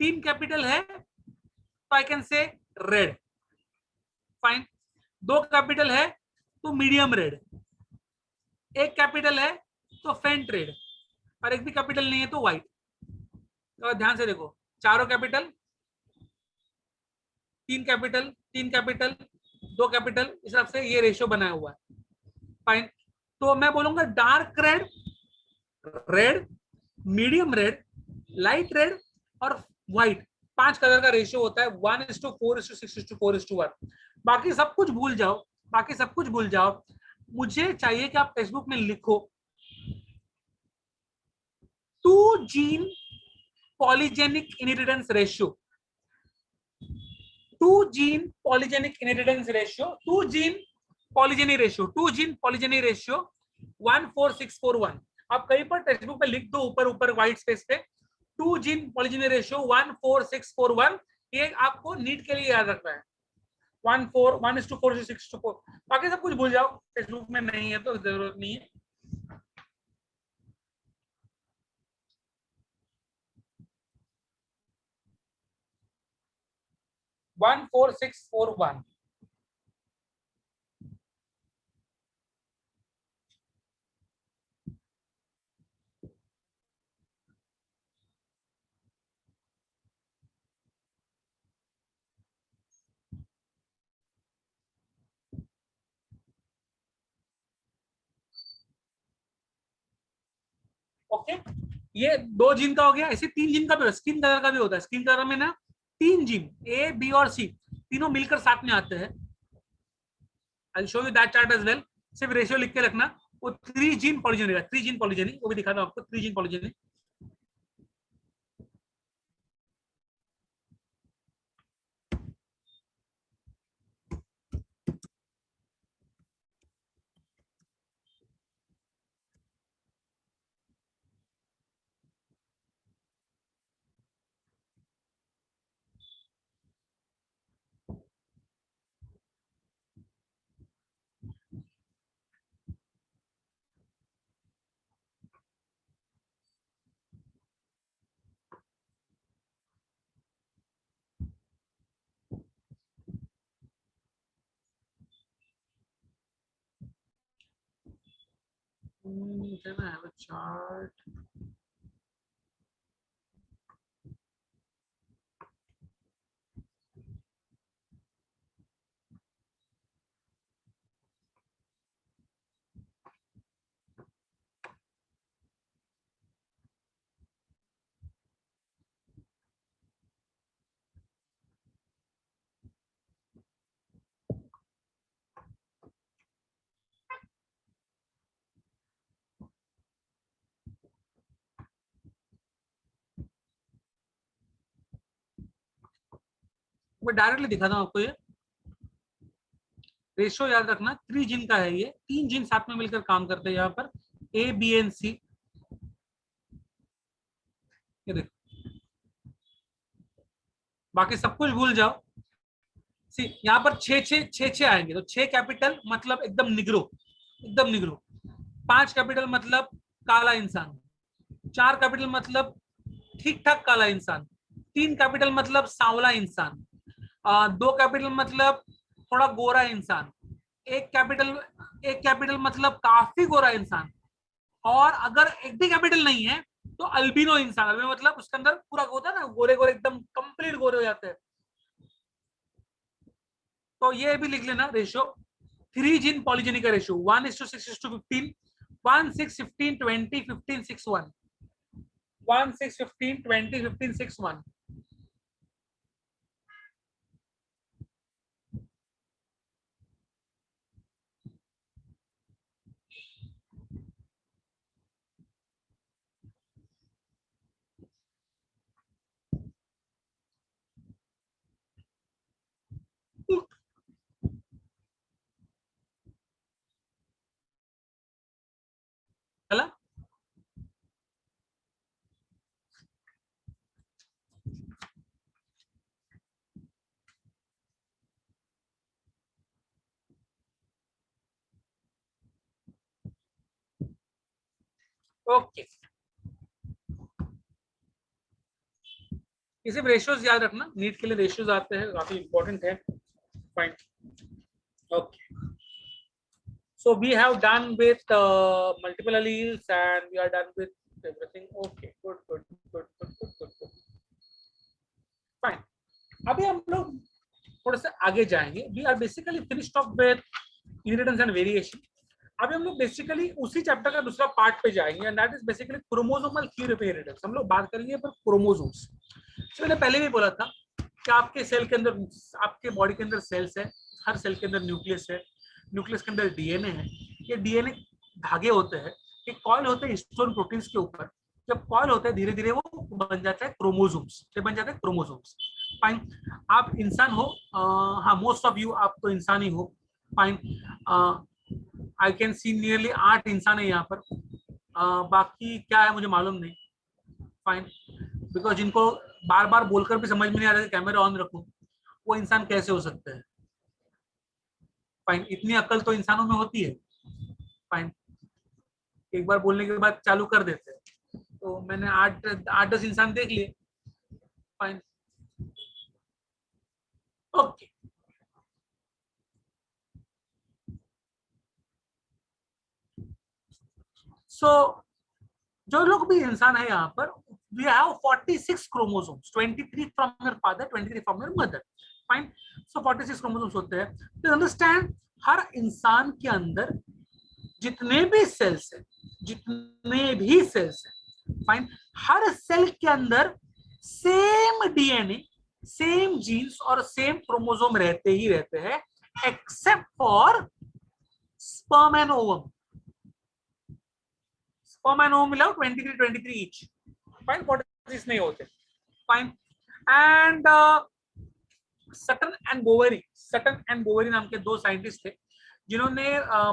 तीन कैपिटल है तो I can say red, fine. दो कैपिटल है तो मीडियम रेड, एक कैपिटल है तो फेंट रेड, और एक भी कैपिटल नहीं है तो व्हाइट। तो ध्यान से देखो, चारों कैपिटल, तीन कैपिटल, दो कैपिटल, इस हिसाब से ये रेशियो बनाया हुआ है, फाइन। तो मैं बोलूंगा dark red, red, medium red, light red और व्हाइट, पांच कलर का रेशियो होता है, 1:4:6:4:1। बाकी सब कुछ भूल जाओ, बाकी सब कुछ भूल जाओ। मुझे चाहिए कि आप टेक्स्ट में लिखो two gene polygenic inheritance ratio, two gene polygenic inheritance ratio, two gene polygeny ratio 1:4:6:4:1। आप कहीं पर टेक्स्ट बुक में लिख दो ऊपर ऊपर व्हाइट स्पेस पे, टू जीन पॉलीजेनी रेशियो 1:4:6:4:1। ये आपको नीट के लिए याद रखना है, 1:4:6:4। बाकी सब कुछ भूल जाओ, टेक्स्ट बुक में नहीं है तो जरूरत नहीं है। One four six four one. Okay, ये दो जीन का हो गया, ऐसे तीन जीन का भी होता है, स्किन कलर का भी होता है। स्किन कलर में ना तीन जीन ए बी और सी तीनों मिलकर साथ में आते हैं। I show you that chart as well. सिर्फ रेशियो लिख के रखना, वो थ्री जीन पॉलीजेनी, वो भी दिखाता हूं आपको, three gene polygeny. Then I have a chart. मैं डायरेक्टली दिखाता हूँ आपको। ये रेशियो याद रखना, 3 जिन का है, ये 3 जिन साथ में मिलकर काम करते हैं यहाँ पर, ए बी एंड सी। ये देखो, बाकी सब कुछ भूल जाओ। सी यहाँ पर छह आएंगे, तो 6 कैपिटल मतलब एकदम निग्रो, एकदम निग्रो। 5 कैपिटल मतलब काला इंसान। 4 कैपिटल मतलब ठीक ठाक काला इंसान। 3 कैपिटल मतलब सांवला इंसान। 2 कैपिटल मतलब थोड़ा गोरा इंसान। एक कैपिटल एक कैपिटल मतलब काफी गोरा इंसान। और अगर एक भी कैपिटल नहीं है तो अल्बिनो इंसान। अल्बिनो मतलब उसके अंदर पूरा होता है ना, गोरे गोरे एकदम कंप्लीट गोरे हो जाते हैं। तो ये भी लिख लेना रेशियो। 3 जिन पॉलीजेनिक का रेशियो 1:6:15, 1:6:15, 20, 15, 6:1, 1:6:15, 20, 15, 6:1। चला, ओके। ये सिर्फ रेशियोज याद रखना, नीट के लिए रेशियोज आते हैं, काफी इंपॉर्टेंट है। Fine, okay. So we have done with multiple alleles and we are done with everything. Okay, good, good, good, good, good, good, good. Fine. अभी हम लोग थोड़ा सा आगे जाएंगे। We are basically finished off with inheritance and variation. अभी हम लोग बेसिकली उसी चैप्टर का दूसरा पार्ट पे जाएंगे and that is basically chromosomal theory of inheritance. हम लोग बात करेंगे पर क्रोमोसोम्स। मैंने पहले भी बोला था कि आपके सेल के अंदर, आपके बॉडी के अंदर सेल्स है, हर सेल के अंदर न्यूक्लियस है, न्यूक्लियस के अंदर डीएनए है। ये डीएनए धागे होते हैं, एक कॉइल होते हैं हिस्टोन प्रोटीन्स के ऊपर। जब कॉइल होता है धीरे धीरे वो बन जाता है क्रोमोसोम्स, ये बन जाते हैं क्रोमोसोम्स। फाइन, आप इंसान हो, हाँ मोस्ट ऑफ यू आप तो इंसान ही हो। Fine, I can see nearly 8 इंसान है यहाँ पर। बाकी क्या है मुझे मालूम नहीं। फाइन, बिकॉज जिनको बार बार बोलकर भी समझ में नहीं आ रहा है कैमरा ऑन रखूं, वो इंसान कैसे हो सकते हैं। फाइन, इतनी अकल तो इंसानों में होती है। फाइन, एक बार बोलने के बाद चालू कर देते हैं। तो मैंने 8-10 इंसान देख लिए। Fine, okay. सो जो लोग भी इंसान है यहाँ पर, we have 46 chromosomes, 23 from your father, 23 from your mother. Fine, so 46 chromosomes होते हैं। तो अंडरस्टैंड, हर इंसान के अंदर जितने भी सेल्स है, जितने भी सेल्स है, फाइन, हर सेल के अंदर सेम डीएनए, सेम जीन्स और सेम क्रोमोसोम रहते ही रहते हैं, except for sperm and ovum. Sperm and ovum मिलाओ 23 ईच। फाइन, 46 नहीं होते। Fine, and Sutton and Boveri, Sutton and Boveri नाम के 2 साइंटिस्ट थे जिन्होंने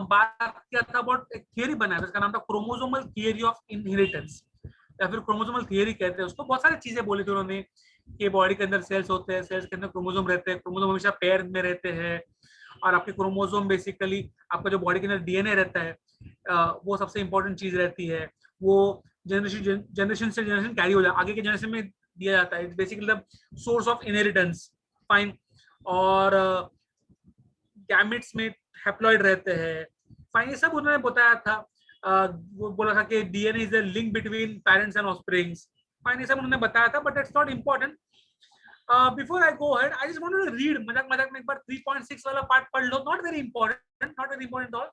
बात किया था अबाउट, एक थियरी बनाया था, इसका नाम था क्रोमोसोमल थियरी ऑफ इनहेरिटेंस, या फिर क्रोमोसोमल थियरी कहते हैं उसको। बहुत सारी चीजें बोली थी उन्होंने कि बॉडी के अंदर सेल्स होते हैं, सेल्स के अंदर क्रोमोसोम रहते हैं, क्रोमोसोम हमेशा पेयर में रहते हैं, और आपके क्रोमोसोम बेसिकली आपका जो बॉडी के अंदर डीएनए रहता है, वो सबसे इंपॉर्टेंट चीज रहती है। वो जनरेशन से जनरेशन कैरी हो जाता है, आगे के जनरेशन में दिया जाता है। It's basically the source of inheritance. Fine, और गैमेट्स में हैप्लॉइड रहते हैं। फाइन, ये सब उन्होंने बताया था। वो बोला था कि DNA is a link between parents and offsprings, fine ये सब उन्होंने बताया था, but it's not important. Before I go head I just wanted to read, मजाक मजाक में एक बार 3.6 वाला पार्ट पढ़ लो, not very important, not very important all,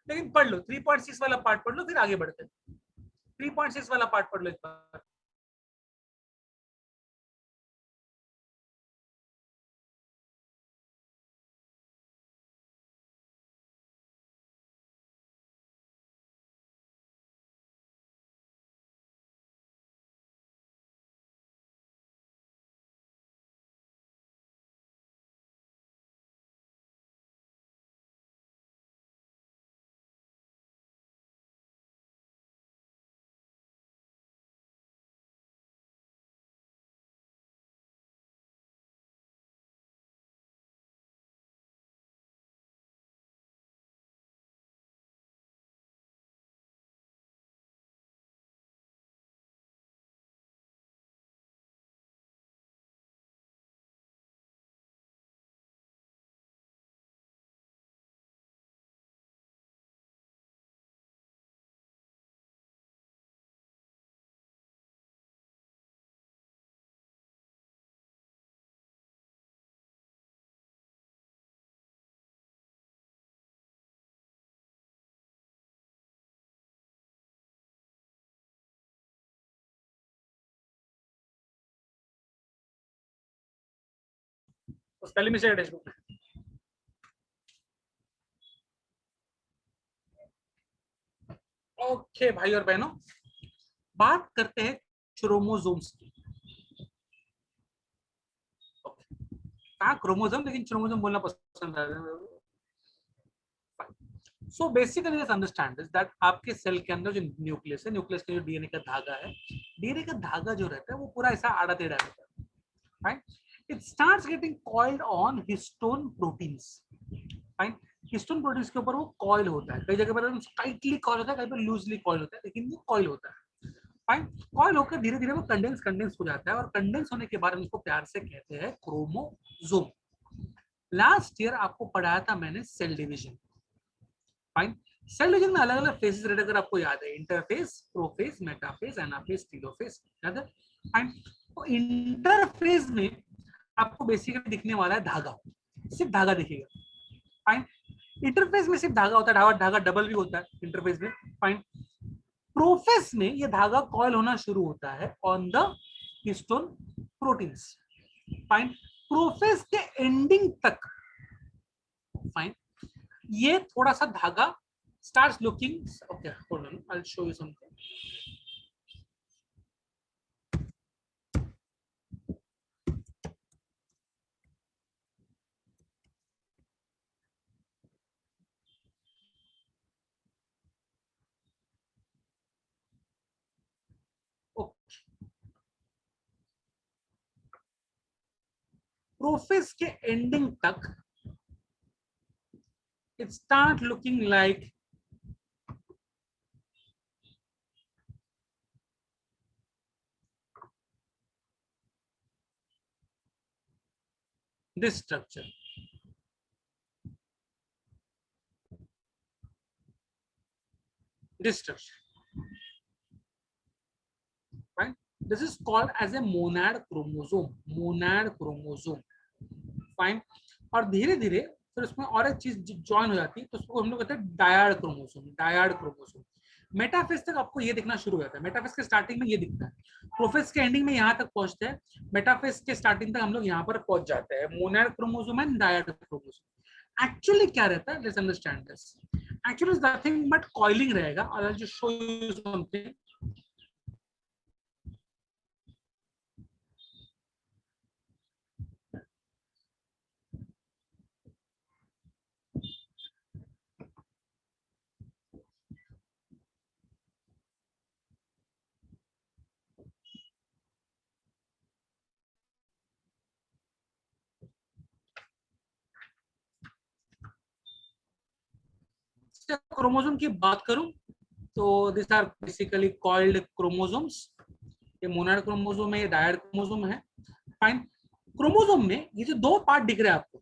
लेकिन पढ़ लो 3.6 वाला पार्ट पढ़ लो, फिर आगे बढ़ते हैं. 3.6 वाला पार्ट पढ़ लो एक बार. उस पहले में से टेक्स्ट बुक. ओके भाई और बहनों, बात करते हैं क्रोमोसोम्स की. कहा क्रोमोसोम, लेकिन क्रोमोसोम बोलना पसंद है. So basically let's understand this that आपके सेल के अंदर जो न्यूक्लियस है, न्यूक्लियस का जो डीएनए का धागा है, डीएनए का धागा जो रहता है वो पूरा ऐसा आड़ा टेढ़ा रहता है, right. It starts getting coiled on histone proteins, fine. Histone proteins के ऊपर वो कॉइल होता है, कई जगह पर टाइटली कॉइल होता है, कहीं पर लूजली कॉइल होता है, लेकिन वो कॉइल होता है, फाइन. कॉइल होकर धीरे धीरे वो कंडेंस हो जाता है, और कंडेंस होने के बाद हम इसको प्यार से कहते हैं क्रोमोसोम. लास्ट ईयर आपको पढ़ाया था मैंने cell division, fine. Cell division में अलग अलग फेजेस रहते हैं, अगर आपको याद है, interphase, prophase, metaphase, anaphase, telophase, याद है, फाइन. तो इंटरफेज में आपको बेसिकली दिखने वाला है धागा, सिर्फ धागा दिखेगा, फाइन. इंटरफेज में सिर्फ धागा होता है, धागा डबल भी होता है इंटरफेज में, फाइन. प्रोफेज में ये धागा कॉइल होना शुरू होता है on the histone proteins, fine. Prophase के एंडिंग तक, फाइन, ये थोड़ा सा धागा starts looking, okay, hold on, I'll show you something. Okay. Prophase के एंडिंग तक it start looking like this structure, this structure, right. This is called as a monad chromosome, fine. और धीरे धीरे फिर उसमें और एक चीज ज्वाइन हो जाती है, तो उसको हम लोग कहते हैं डायड क्रोमोसोम. मेटाफेज तक आपको ये दिखना शुरू हो जाता है, मेटाफेज के स्टार्टिंग में ये दिखता है, प्रोफेज के एंडिंग में यहाँ तक पहुंचते हैं, मेटाफेज के स्टार्टिंग तक हम लोग यहाँ पर पहुंच जाते हैं, monad chromosome and dyad chromosome. Actually क्या रहता है, let's understand this. Actually is nothing but coiling रहेगा, और I will just show you something. Chromosome की बात करूं तो this are basically called chromosomes. ये मोनोड क्रोमोसोम है, ये डायड क्रोमोसोम है, फाइन. क्रोमोसोम में ये जो दो पार्ट दिख रहे हैं आपको,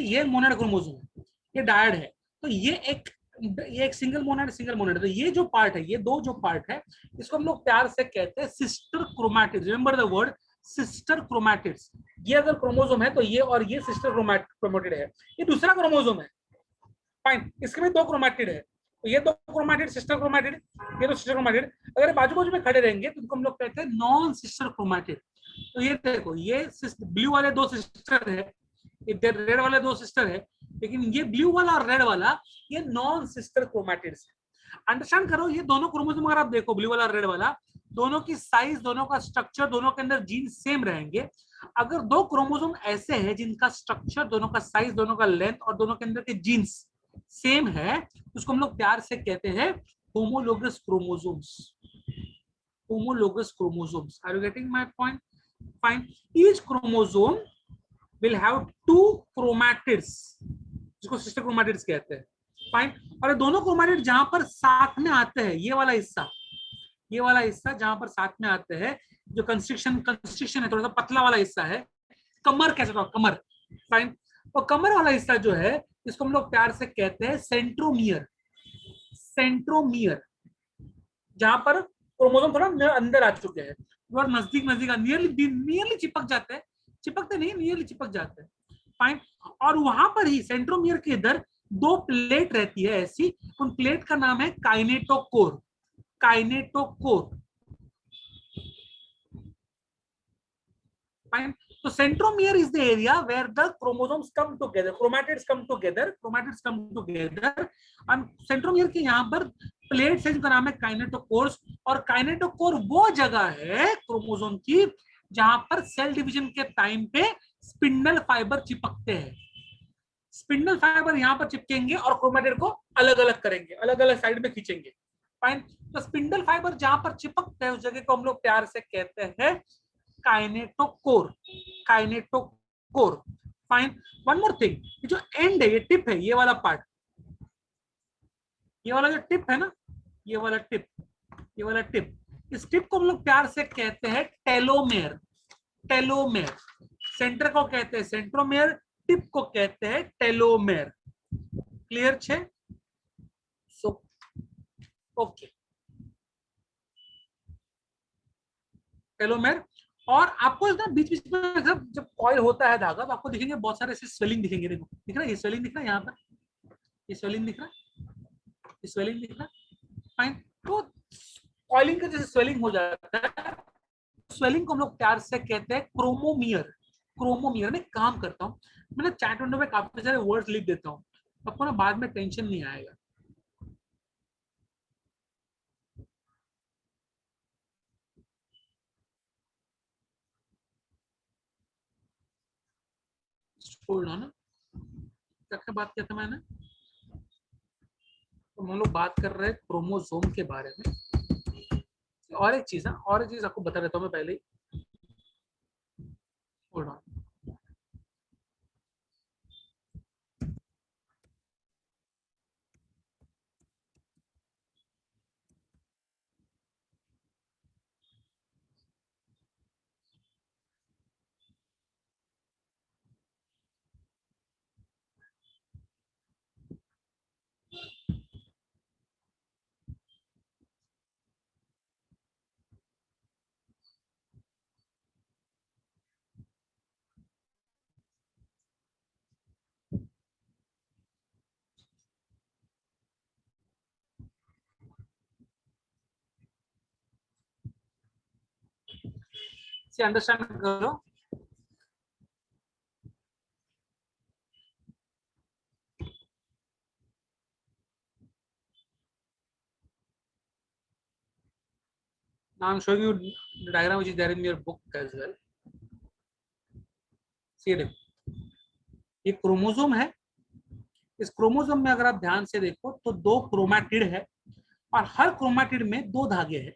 ये मोनोड क्रोमोसोम है, ये डायड है, तो ये एक ये एक सिंगल मोनेड तो ये जो पार्ट है, ये दो जो पार्ट है, इसको हम लोग प्यार से कहते हैं sister chromatids. Remember the word sister chromatids. ये अगर क्रोमोसोम है तो ये और ये सिस्टर क्रोमैटिड है, ये दूसरा क्रोमोसोम है। फाइन, इसके में दो क्रोमैटिड है, तो ये दो क्रोमैटिड सिस्टर क्रोमैटिड, ये तो सिस्टर क्रोमैटिड। अगर बाजू बाजू में खड़े रहेंगे तो इनको हम लोग कहते हैं नॉन सिस्टर क्रोमैटिड। तो ये देखो, ये ब्लू वाले दो सिस्टर है, इधर रेड वाले दो सिस्टर है, लेकिन ये ब्लू वाला और रेड वाला ये नॉन सिस्टर क्रोमैटिड्स है। अंडरस्टैंड करो, ये दोनों क्रोमोसोम अगर आप देखो, ब्लू वाला और रेड वाला, दोनों की साइज, दोनों का स्ट्रक्चर, दोनों के अंदर जीन सेम रहेंगे। अगर दो क्रोमोसोम ऐसे हैं जिनका स्ट्रक्चर, दोनों का साइज, दोनों का लेंथ और दोनों के अंदर के जीन्स सेम है, उसको हम लोग प्यार से कहते हैं homologous chromosomes. Homologous chromosomes, are you getting my point? Fine, each chromosome will have two chromatids, जिसको सिस्टर क्रोमैटिड्स कहते हैं। फाइन, और दोनों क्रोमैटिड जहां पर साथ में आते हैं, ये वाला हिस्सा जहां पर साथ में आते हैं, जो कंस्ट्रिक्शन है, थोड़ा सा पतला वाला हिस्सा है, कमर कैसे था, कमर। फाइन, और कमर वाला हिस्सा जो है, इसको हम लोग प्यार से कहते हैं सेंट्रोमियर। सेंट्रोमियर, जहां पर क्रोमोसोम थोड़ा अंदर आ चुके हैं, और नजदीक नियरली चिपक जाते हैं, चिपकते नहीं, नियरली चिपक जाते हैं। फाइन, और वहां पर ही सेंट्रोमियर के इधर दो प्लेट रहती है ऐसी, उन प्लेट का नाम है kinetochore. Kinetochore. Fine, so centromere is the area where the chromosomes come together, chromatids come together, and centromere के यहाँ पर प्लेट्स है जिनका नाम है काइनेटोकोर्स। और काइनेटोकोर वो जगह है क्रोमोसोम की जहां पर सेल डिवीजन के टाइम पे स्पिंडल फाइबर चिपकते हैं। स्पिंडल फाइबर यहाँ पर चिपकेंगे और क्रोमैटिड को अलग अलग करेंगे, अलग अलग साइड में खींचेंगे। फाइन, तो स्पिंडल फाइबर जहां पर चिपकते हैं उस जगह को हम लोग प्यार से कहते हैं kinetochore. Kinetochore. Fine, one more thing, जो एंड है, ये टिप है, ये वाला पार्ट, ये वाला जो टिप है ना, ये वाला टिप, इस टिप को हम लोग प्यार से कहते हैं टेलोमेर। टेलोमेर। सेंटर को कहते हैं सेंट्रोमेर, टिप को कहते हैं टेलोमेर। क्लियर छे? So okay, telomere. और आपको ना बीच बीच में जब कॉइल होता है धागा, तो आपको दिखेंगे बहुत सारे ऐसे स्वेलिंग दिखेंगे। देखो, दिख रहा है ये स्वेलिंग, दिख रहा है यहाँ पर, ये स्वेलिंग दिख रहा है, ये स्वेलिंग दिख रहा है। फाइन, तो कॉइलिंग का जैसे स्वेलिंग हो जाता है, स्वेलिंग को हम लोग प्यार से कहते हैं क्रोमोमियर। क्रोमोमियर में काम करता हूँ मैं ना, चैट विंडो में काफी सारे वर्ड्स लिख देता हूँ, आपको ना बाद में टेंशन नहीं आएगा। ना क्या बात किया था मैंने, तो हम लोग बात कर रहे हैं क्रोमोसोम के बारे में। और एक चीज आपको बता देता हूँ मैं पहले ही। Hold on. से अंडरस्टैंड करो। Now I'm showing you the diagram which is there in your book as well. See, देखो, ये क्रोमोसोम है। इस क्रोमोसोम में अगर आप ध्यान से देखो तो दो क्रोमैटिड है, और हर क्रोमैटिड में दो धागे हैं।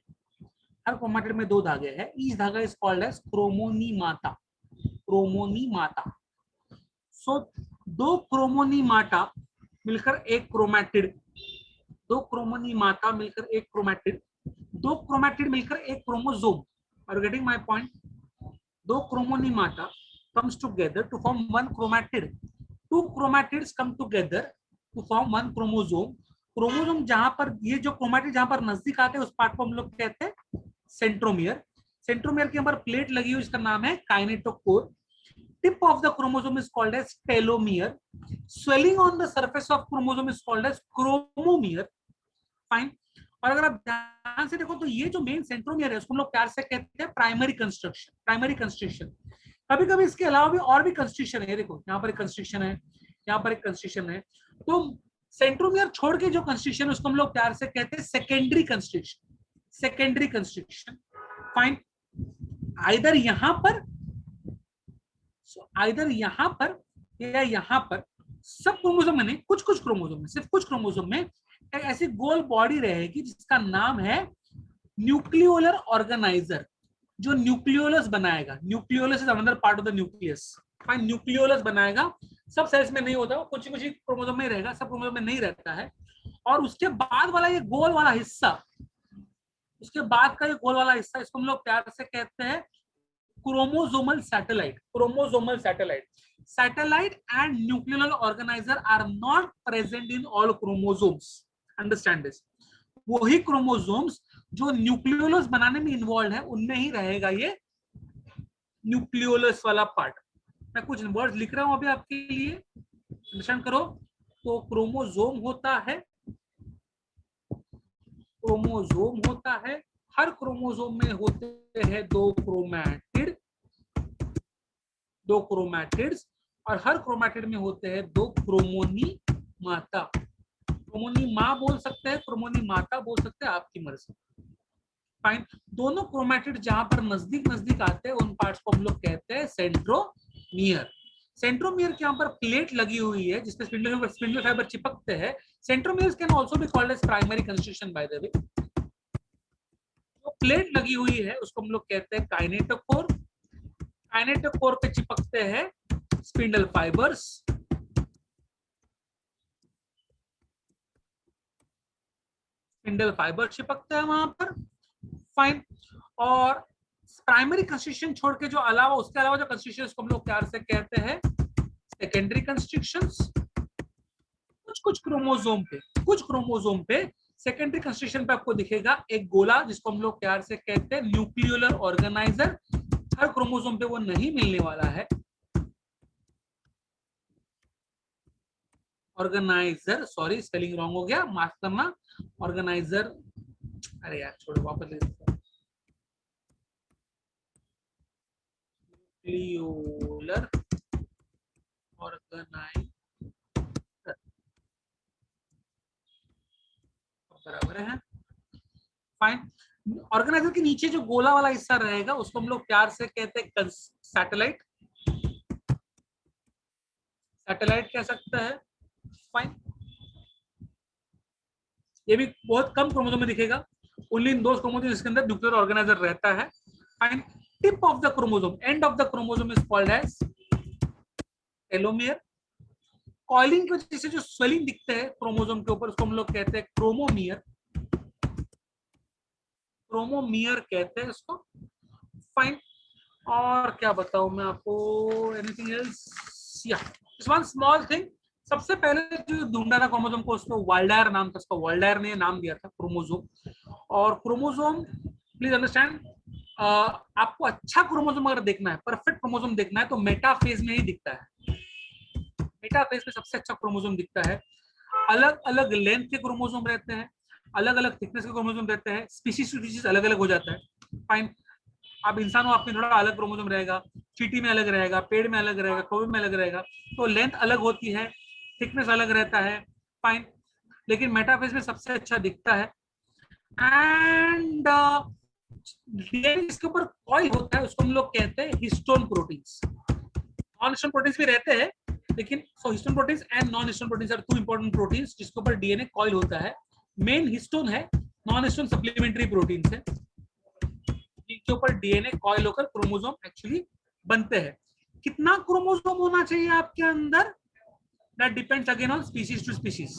हर क्रोमैटिड में दो धागे हैं। ईच धागा इज कॉल्ड एज क्रोमोनीमाटा। क्रोमोनीमाटा। सो दो क्रोमोनीमाटा मिलकर एक क्रोमैटिड, दो क्रोमोनीमाटा मिलकर एक क्रोमैटिड, दो क्रोमैटिड मिलकर एक chromosome. Are you getting my point? दो chromonemata comes together to form one chromatid. Two chromatids come together to form one chromosome. Chromosome जहां पर ये जो क्रोमैटिड जहां पर नजदीक आते हैं उस पार्ट को हम लोग कहते हैं सेंट्रोमियर। सेंट्रोमियर के ऊपर प्लेट लगी हुई, इसका नाम है kinetochore. Tip of the chromosome is called as telomere. Swelling on the surface of chromosome is called as chromomere. Fine. और अगर आप ध्यान से देखो तो ये जो मेन सेंट्रोमियर है उसको हम लोग प्यार से कहते हैं प्राइमरी कंस्ट्रक्शन, प्राइमरी कंस्ट्रक्शन। कभी कभी इसके अलावा भी और भी कंस्ट्रक्शन है, देखो यहाँ पर एक कंस्ट्रक्शन है, यहाँ पर एक कंस्ट्रक्शन है। तो सेंट्रोमियर छोड़ के जो कंस्ट्रक्शन है उसको हम लोग प्यार से कहते हैं secondary constriction, secondary constriction. Fine. Either यहां पर, आइदर यहां पर या यहां पर, सब क्रोमोसोम में नहीं, कुछ कुछ क्रोमोसोम में, सिर्फ कुछ क्रोमोसोम में एक ऐसी गोल बॉडी रहेगी जिसका नाम है न्यूक्लियोलर ऑर्गेनाइजर, जो न्यूक्लियोलस बनाएगा। Nucleolus is another part of the nucleus. Fine. Nucleolus बनाएगा, सब सेल्स में नहीं होता, कुछ कुछ क्रोमोसोम में रहेगा, सब क्रोमोसोम में नहीं रहता है। और उसके बाद वाला ये गोल वाला हिस्सा, उसके बाद का ये गोल वाला हिस्सा, इसको हम लोग प्यार से कहते हैं chromosomal satellite. Chromosomal satellite. Satellite and nuclear organizer are not present in all chromosomes. Understand this. वही क्रोमोसोम्स जो न्यूक्लियोलस बनाने में इन्वॉल्व है उनमें ही रहेगा ये न्यूक्लियोलस वाला पार्ट। मैं कुछ वर्ड्स लिख रहा हूं अभी आपके लिए, अंडरस्टैंड करो। तो क्रोमोसोम होता है, क्रोमोसोम होता है, हर क्रोमोसोम में होते हैं दो क्रोमैटिड, दो क्रोमैटिड्स, और हर क्रोमैटिड में होते हैं दो क्रोमोनी माता। क्रोमोनी माँ बोल सकते हैं, क्रोमोनी माता बोल सकते हैं, आपकी मर्जी। फाइन। दोनों क्रोमैटिड जहां पर नजदीक नजदीक आते हैं उन पार्ट्स को हम लोग कहते हैं सेंट्रोमियर। सेंट्रोमियर के यहाँ पर प्लेट लगी हुई है जिसपे स्पिंडल फाइबर चिपकते हैं। Centromeres can also be called as primary construction by the way. जो प्लेट लगी हुई है उसको हम लोग कहते हैं काइनेटोकोर। काइनेटोकोर पे चिपकते हैं स्पिंडल फाइबर्स। स्पिंडल फाइबर चिपकते हैं वहां पर। फाइन। और प्राइमरी कंस्ट्रक्शन छोड़ के जो अलावा, उसके अलावा जो कंस्ट्रक्शन उसको हम लोग प्यार से कहते हैं सेकेंडरी कंस्ट्रक्शंस। कुछ कुछ क्रोमोसोम पे, कुछ क्रोमोसोम पे सेकेंडरी कंस्ट्रक्शन पे आपको दिखेगा एक गोला जिसको हम लोग प्यार से कहते हैं न्यूक्लियोलर ऑर्गेनाइजर। हर क्रोमोसोम पे वो नहीं मिलने वाला है। ऑर्गेनाइजर, सॉरी स्पेलिंग रॉन्ग हो गया, माफ करना। ऑर्गेनाइजर, अरे यार छोड़ो, वापस ले सकते हैं। न्यूक्लियोलर ऑर्गेनाइजर बराबर है। फाइन। ऑर्गेनाइजर के नीचे जो गोला वाला हिस्सा रहेगा उसको हम लोग प्यार से कहते हैं सैटेलाइट। सैटेलाइट कह सकते हैं। फाइन। ये भी बहुत कम क्रोमोसोम में दिखेगा, ओनली इन दोस क्रोमोसोम जिसके अंदर न्यूक्लियर ऑर्गेनाइजर रहता है। Fine. Tip of the chromosome, end of the chromosome is called as telomere. Coiling की वजह से जो स्वेलिंग दिखते हैं क्रोमोसोम के ऊपर उसको हम लोग कहते हैं क्रोमोमियर। क्रोमोमियर कहते हैं इसको। फाइन। और क्या बताऊं मैं आपको, एनीथिंग एल्स? या इट्स वन स्मॉल थिंग। सबसे पहले जो ढूंढा था क्रोमोसोम को उसको वाल्डायर नाम था, उसको वाल्डायर ने नाम दिया था क्रोमोसोम। और क्रोमोसोम, प्लीज अंडरस्टैंड, आपको अच्छा क्रोमोसोम अगर देखना है, परफेक्ट क्रोमोसोम देखना है तो मेटाफेज में ही दिखता है। मेटाफेज में सबसे अच्छा क्रोमोसोम दिखता है। अलग अलग लेंथ के क्रोमोसोम रहते हैं, अलग अलग थिकनेस के क्रोमोसोम रहते हैं, स्पीशीज टू स्पीशीज अलग अलग हो जाता है। फाइन। आप इंसान हो, आपके थोड़ा अलग क्रोमोसोम रहेगा, चींटी में अलग रहेगा, पेड़ में अलग रहेगा, कौवे में अलग रहेगा, तो लेंथ अलग होती है, थिकनेस अलग रहता है। फाइन। लेकिन मेटाफेज में सबसे अच्छा दिखता है। एंड इसके ऊपर कॉइल होता है, उसको हम लोग कहते हैं histone proteins. Non histone proteins भी रहते हैं, लेकिन so histone proteins and non histone proteins are two important proteins जिसके ऊपर डीएनए कॉइल होता है। मेन हिस्टोन है, नॉन हिस्टोन सप्लीमेंट्री प्रोटीन्स है जिनके ऊपर डीएनए कॉइल होकर क्रोमोसोम एक्चुअली बनते हैं। कितना क्रोमोसोम होना चाहिए आपके अंदर, that depends again on species to species.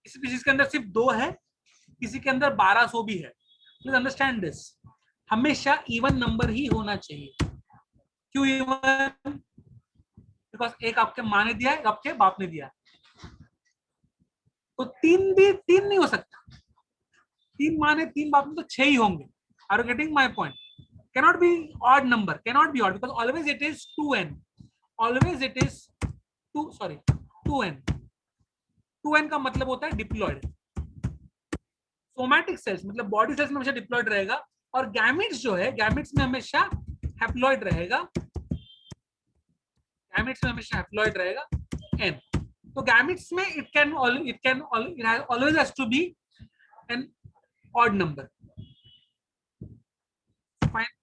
इस स्पीशीज के अंदर सिर्फ 2 है, किसी के अंदर 1200 भी है। Please understand this. हमेशा इवन नंबर ही होना चाहिए। क्यों इवन? बिकॉज एक आपके माँ ने दिया है, एक आपके बाप ने दिया है। तो तीन नहीं हो सकता, तीन माने तीन बाप में तो 6 ही होंगे। Are you getting my point? cannot be odd number, cannot be odd because always it is 2n, always it is 2n। 2n का मतलब होता है डिप्लॉयड। सोमैटिक सेल्स मतलब बॉडी सेल्स में हमेशा डिप्लॉयड रहेगा, और गैमेट्स जो है, गैमेट्स में हमेशा हैप्लॉयड रहेगा, गैमेट्स में हमेशा हैप्लॉयड रहेगा n। तो गैमेट्स में it always has to be an odd number, fine,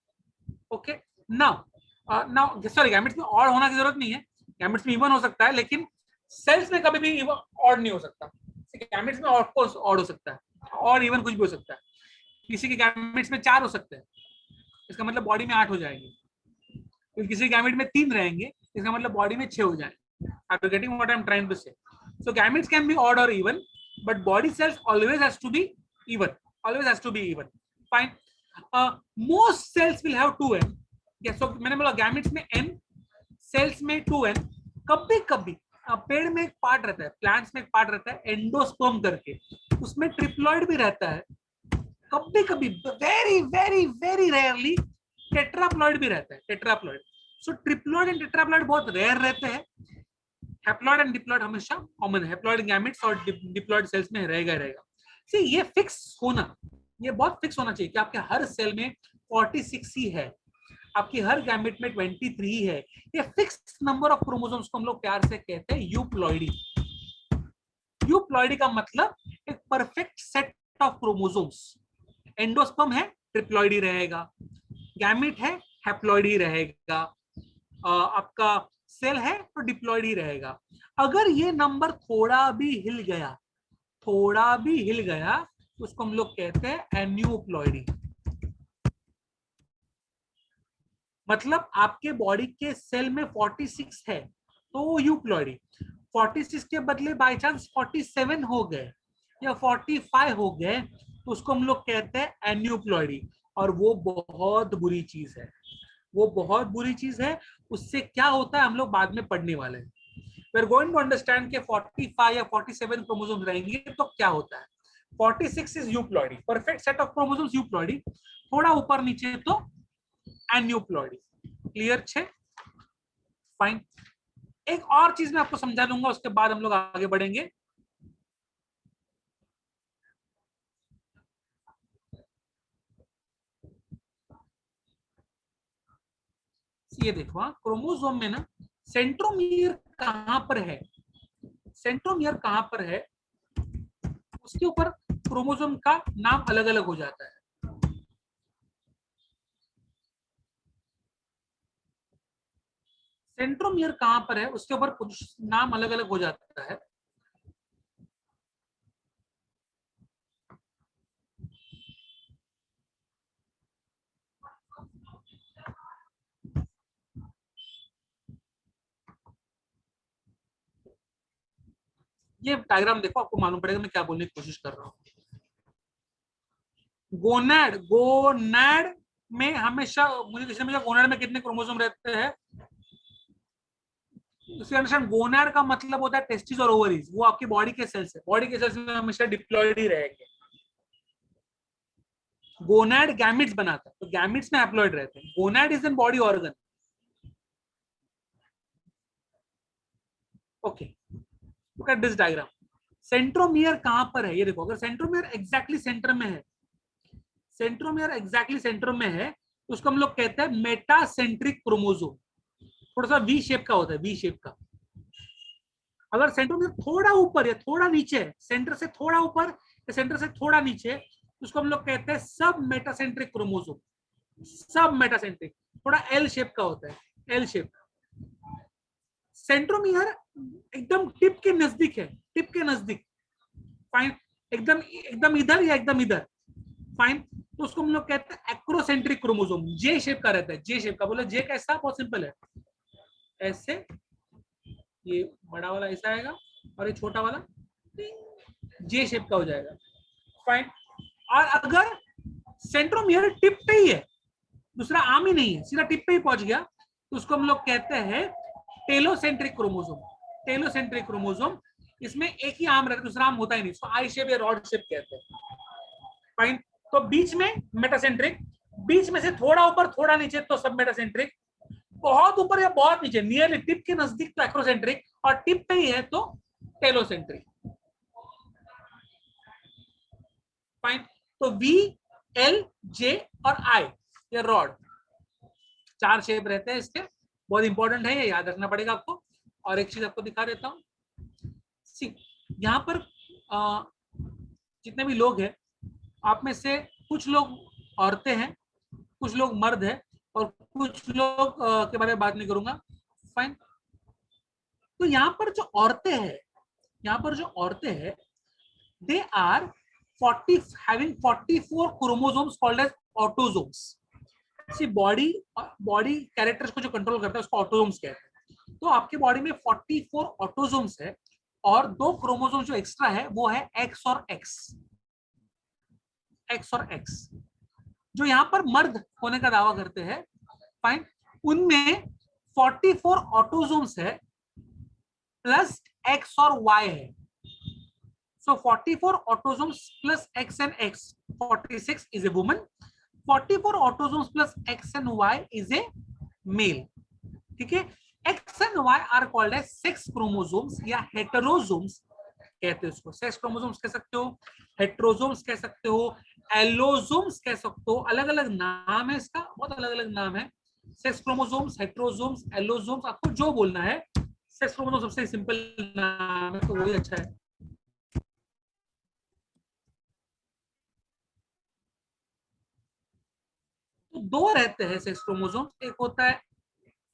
okay। now sorry, gametes में ऑड होना की जरूरत नहीं है, गैमेट्स में इवन हो सकता है, लेकिन सेल्स में कभी भी ऑड नहीं हो सकता। गैमेट्स में ऑफ कोर्स ऑड हो सकता है, और इवन कुछ भी हो सकता है। किसी के गैमेट्स में 4 हो सकते हैं, इसका मतलब बॉडी में 8 हो जाएंगे। तो किसी गैमेट में 3 रहेंगे, इसका मतलब बॉडी में 6 हो जाएंगे। Are you getting what I'm trying to say? So gametes can be odd or even, but body cells always has to be even. Always has to be even. Fine. Most cells will have 2n. Yes, so मैंने बोला gametes में n, cells में 2n। कभी कभी पेड़ में एक part रहता है, प्लांट्स में एक पार्ट रहता है एंडोस्पर्म करके, उसमें ट्रिप्लॉइड भी रहता है। कभी कभी very very very rarely tetraploid भी रहता है, tetraploid. So triploid and tetraploid बहुत रेयर रहते हैं। हैप्लॉइड एंड डिप्लॉइड हमेशा कॉमन है, हैप्लॉइड गैमेट्स और डिप्लॉइड सेल्स में रहेगा रहेगा। सी ये फिक्स होना, ये बहुत फिक्स होना चाहिए कि आपके हर सेल में 46 ही है, आपकी हर गैमेट में 23 है। ये फिक्स नंबर ऑफ क्रोमोसोम्स को हम लोग प्यार से कहते हैं यूप्लॉइडी। यूप्लॉइडी का मतलब एक perfect set of chromosomes. Endosperm है, ट्रिप्लॉइडी रहेगा, गैमेट है, हैप्लॉइडी रहेगा, आपका सेल है तो डिप्लॉइड ही रहेगा। अगर ये नंबर थोड़ा भी हिल गया, थोड़ा भी हिल गया, तो उसको हम लोग कहते हैं एन्यूप्लॉइडी। मतलब आपके बॉडी के सेल में 46 है तो यूप्लॉइडी, 46 के बदले बाय चांस 47 हो गए या 45 हो गए, तो उसको हम लोग कहते हैं एन्यूप्लॉइडी। और वो बहुत बुरी चीज है, वो बहुत बुरी चीज है। उससे क्या होता है हम लोग बाद में पढ़ने वाले हैं। We are going to understand कि 45 या 47 क्रोमोसोम्स रहेंगे तो क्या होता है। 46 is euploidy, perfect set of chromosomes euploidy, थोड़ा ऊपर नीचे तो एन्यूप्लॉइडी। क्लियर छे? फाइन। एक और चीज मैं आपको समझा दूंगा, उसके बाद हम लोग आगे बढ़ेंगे। ये देखो, क्रोमोसोम में ना सेंट्रोमियर कहां पर है, सेंट्रोमियर कहां पर है, उसके ऊपर क्रोमोसोम का नाम अलग अलग हो जाता है। सेंट्रोमियर कहां पर है उसके ऊपर कुछ नाम अलग अलग हो जाता है। ये डायग्राम देखो, आपको मालूम पड़ेगा मैं क्या बोलने की कोशिश कर रहा हूँ। गोनैड, गोनैड में हमेशा, मुझे किसी ने पूछा गोनैड में कितने क्रोमोसोम रहते हैं, उसके अंडरस्टैंड गोनैड का मतलब होता है टेस्टिस और ओवरीज। वो आपकी बॉडी के सेल्स है, बॉडी के सेल्स में हमेशा डिप्लॉयड ही रहेंगे। गोनैड गैमेट्स बनाता है, तो गैमेट्स में हैप्लॉयड रहते हैं। Gonad is an body organ. Okay, look at this diagram. Centromere कहां पर है, ये देखो, अगर सेंट्रोमियर एग्जैक्टली सेंटर में है, सेंट्रोमियर एग्जैक्टली सेंटर में है, तो उसको हम लोग कहते हैं मेटासेंट्रिक क्रोमोसोम। थोड़ा सा वी शेप का होता है, वी शेप का। अगर सेंट्रोमियर थोड़ा ऊपर या थोड़ा नीचे, सेंटर से थोड़ा ऊपर या सेंटर से थोड़ा नीचे, उसको हम लोग कहते हैं सब मेटासेंट्रिक क्रोमोसोम। सब मेटासेंट्रिक, थोड़ा एल शेप का होता है, एल शेप। सेंट्रोमियर एकदम टिप के नजदीक है, टिप के नजदीक, फाइन, एकदम एकदम इधर या एकदम इधर, फाइन, तो उसको हम लोग कहते हैं एक्रोसेंट्रिक क्रोमोसोम। जे शेप का रहता है, जे शेप का। बोले जे कैसा, बहुत सिंपल है, ऐसे, ये बड़ा वाला ऐसा आएगा और ये छोटा वाला जे शेप का हो जाएगा, फाइन। और अगर सेंट्रोमियर टिप पे ही है, दूसरा आर्म ही नहीं है, सीधा टिप पे ही पहुंच गया, तो उसको हम लोग कहते हैं टेलोसेंट्रिक क्रोमोसोम। Telocentric chromosome. इसमें एक ही आर्म रहता है, दूसरा आर्म होता ही नहीं, इसको आई शेप या रॉड शेप कहते हैं। फाइन। तो बीच में मेटासेंट्रिक, बीच में से थोड़ा ऊपर थोड़ा नीचे तो सब मेटासेंट्रिक, बहुत ऊपर या बहुत नीचे नियरली टिप के नजदीक तो एक्रोसेंट्रिक, और टिप पे ही है तो टेलोसेंट्रिक। फाइन। तो वी, एल, जे और आई, ये रॉड, 4 शेप रहते हैं इसके, बहुत इंपॉर्टेंट है, ये याद रखना पड़ेगा आपको। और एक चीज आपको दिखा देता हूं, सी यहाँ पर जितने भी लोग हैं, आप में से कुछ लोग औरतें हैं, कुछ लोग मर्द हैं, और कुछ लोग के बारे में बात नहीं करूंगा। फाइन। तो यहाँ पर जो औरतें हैं, यहाँ पर जो औरतें हैं, they are 40 having 44 chromosomes called as autosomes. सी बॉडी कैरेक्टर्स को जो कंट्रोल करता है उसको ऑटोजोम्स कहते हैं। तो आपके बॉडी में 44 ऑटोजोम्स है, और 2 क्रोमोसोम जो एक्स्ट्रा है वो है एक्स और एक्स, एक्स और एक्स, जो यहाँ पर मर्द होने का दावा करते हैं। फाइन। उनमें 44 ऑटोजोम्स है प्लस एक्स और वाई है। So 44 autosomes plus X and X, 46 is a woman. 44 autosomes plus X and Y is a male. ठीक है। X and Y are called as sex chromosomes या heterosomes कहते हैं उसको। सेक्स क्रोमोसोम्स कह सकते हो, हेट्रोसोम्स कह सकते हो, एलोसोम्स कह सकते हो, अलग अलग नाम है इसका, बहुत अलग अलग नाम है। सेक्स क्रोमोसोम्स, हेट्रोसोम्स, एलोसोम्स, आपको जो बोलना है। सेक्स क्रोमोसोम सबसे सिंपल नाम है तो वही अच्छा है। तो 2 रहते हैं सेक्स क्रोमोसोम, एक होता है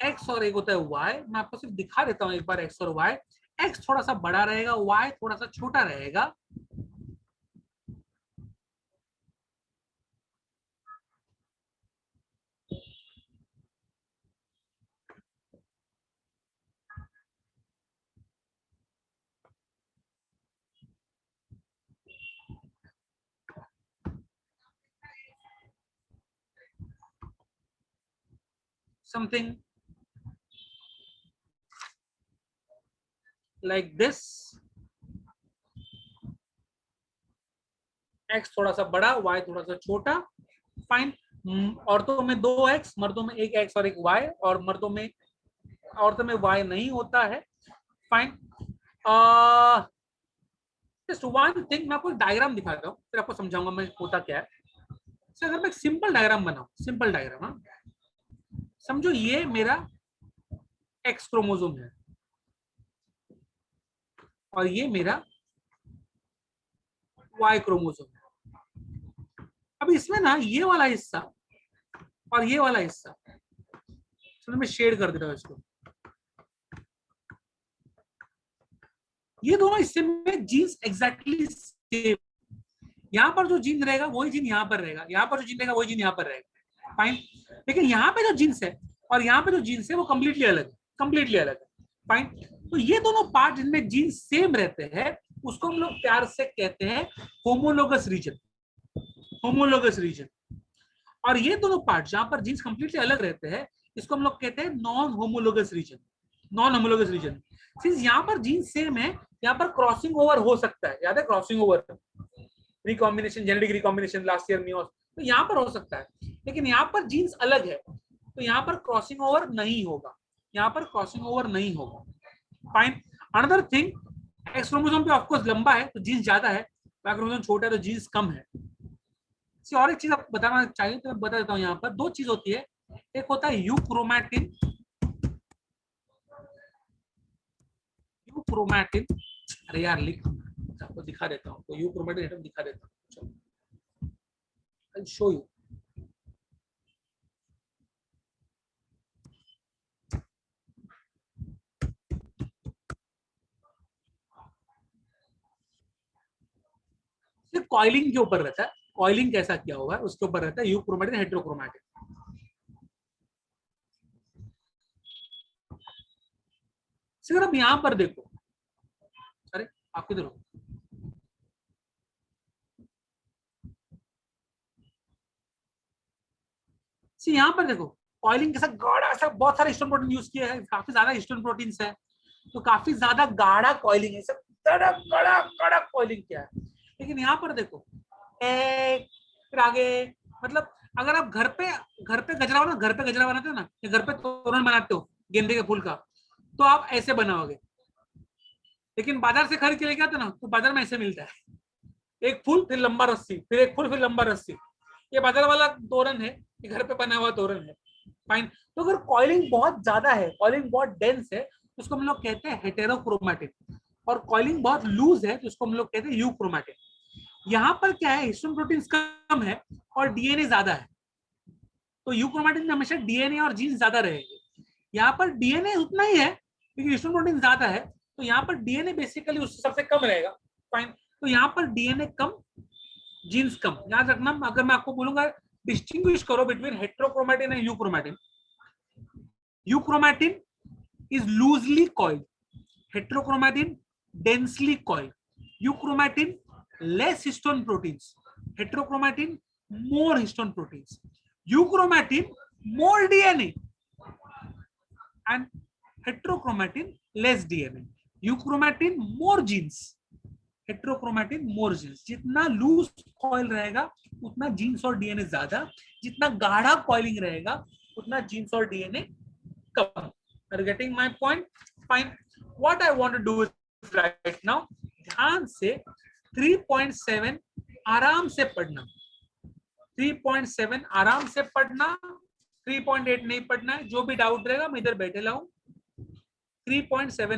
एक्स और एक होता है वाई। मैं आपको सिर्फ दिखा देता हूं एक बार एक्स और वाई। एक्स थोड़ा सा बड़ा रहेगा, वाई थोड़ा सा छोटा रहेगा। Something like this. एक्स थोड़ा सा बड़ा, वाई थोड़ा सा छोटा। फाइन। औरतों में 2 एक्स, मर्दों में 1 एक्स और 1 वाई, और औरतों में वाई नहीं होता है। फाइन। जस्ट वन थिंग, मैं आपको डायग्राम दिखाता हूँ फिर आपको समझाऊंगा मैं होता क्या है। अगर मैं एक सिंपल डायग्राम बनाऊं, सिंपल डायग्राम, हाँ, समझो ये मेरा एक्स क्रोमोसोम है और ये मेरा वाई क्रोमोसोम है। अब इसमें ना ये वाला हिस्सा और ये वाला हिस्सा, तो मैं शेड कर देता हूँ इसको। ये दोनों हिस्से में जीन्स एग्जैक्टली सेम, यहाँ पर जो जीन रहेगा वही जीन यहाँ पर रहेगा, यहाँ पर जो जीन रहेगा वही जीन यहाँ पर रहेगा। फाइन। लेकिन यहाँ पे जो जीन्स है और यहाँ पे जो जीन्स है वो कंप्लीटली अलग है, कंप्लीटली अलग है। फाइन। तो ये दोनों पार्ट जिनमें जीन्स सेम रहते हैं उसको हम लोग प्यार से कहते हैं होमोलोगस रीजन, होमोलोगस रीजन। और ये दोनों पार्ट जहां पर जीन्स कंप्लीटली अलग रहते हैं इसको हम लोग कहते हैं non homologous region, non homologous region. Since यहाँ पर जीन्स सेम है, यहाँ पर क्रॉसिंग ओवर हो सकता है, याद है crossing over, recombination, genetic recombination last year meiosis, तो यहाँ पर हो सकता है। लेकिन यहाँ पर जीन्स अलग है तो यहाँ पर क्रॉसिंग ओवर नहीं होगा, यहाँ पर क्रॉसिंग ओवर नहीं होगा। Fine. Another thing, x chromosome पे ऑफकोर्स लंबा है तो जीन्स ज्यादा है, वाई क्रोमोसोम छोटा है तो जीन्स कम है। और एक चीज आप बताना चाहिए तो मैं बता देता हूँ। यहाँ पर 2 चीज होती है, एक होता है यूक्रोमैटिन, यूक्रोमैटिन, अरे यार लिख, आपको दिखा देता हूँ, तो यूक्रोमैटिन दिखा देता हूँ, I'll show you. सिर्फ कॉइलिंग के ऊपर रहता है, कॉइलिंग कैसा किया हुआ है उसके ऊपर रहता है यूक्रोमैटिन, हेट्रोक्रोमैटिन। अगर आप यहां पर देखो, अरे आप किधर हो, यहां पर देखो कॉइलिंग के साथ गाढ़ा सा बहुत सारे हिस्टोन प्रोटीन यूज किया है, काफी ज्यादा हिस्टोन प्रोटीन्स है, तो काफी ज्यादा गाढ़ा कॉइलिंग है, सब कड़क कड़क कड़क कॉइलिंग किया है। लेकिन यहाँ पर देखो फिर आगे, मतलब अगर आप घर पे गजरा बना, घर पे गजरा बनाते हो ना, या घर पे तोरण बनाते हो गेंदे के फूल का, तो आप ऐसे बनाओगे। लेकिन बाजार से खरीद के लेके आते हो ना, तो बाजार में ऐसे मिलता है, एक फूल फिर लंबा रस्सी, फिर एक फूल फिर लंबा रस्सी। ये बाजार वाला तोरण है, ये घर पे बना हुआ तोरण है। फाइन। तो अगर कॉइलिंग बहुत ज्यादा है, कॉइलिंग बहुत डेंस है, तो उसको हम लोग कहते हैं हेटेरोक्रोमैटिक। और कॉइलिंग बहुत लूज है, तो उसको हम लोग कहते हैं यूक्रोमैटिक। यहाँ पर क्या है, हिस्टोन प्रोटीन कम है और डीएनए ज्यादा है, तो यूक्रोमैटिन में हमेशा डीएनए और जीन ज्यादा रहेंगे। यहाँ पर डीएनए उतना ही है लेकिन हिस्टोन प्रोटीन ज्यादा है, तो यहाँ पर डीएनए बेसिकली उससे सबसे कम रहेगा। फाइन। तो यहाँ पर डीएनए कम, जीन्स कम। याद रखना, अगर मैं आपको बोलूंगा डिस्टिंग्विश करो between heterochromatin and euchromatin, euchromatin is loosely coiled, heterochromatin densely coiled, euchromatin less histone proteins, heterochromatin more histone proteins, euchromatin more DNA and heterochromatin less DNA, euchromatin more genes, heterochromatin more genes. जितना loose coil रहेगा उतना jeans और DNA ज्यादा, जितना गाढ़ा coiling रहेगा उतना jeans और DNA come. Are you getting my point? Fine. What I want to do is right now, ध्यान से 3.7 आराम से पढ़ना, 3.7 आराम से पढ़ना, 3.8 नहीं पढ़ना है। जो भी डाउट रहेगा मैं इधर बैठे लाऊं, 3.7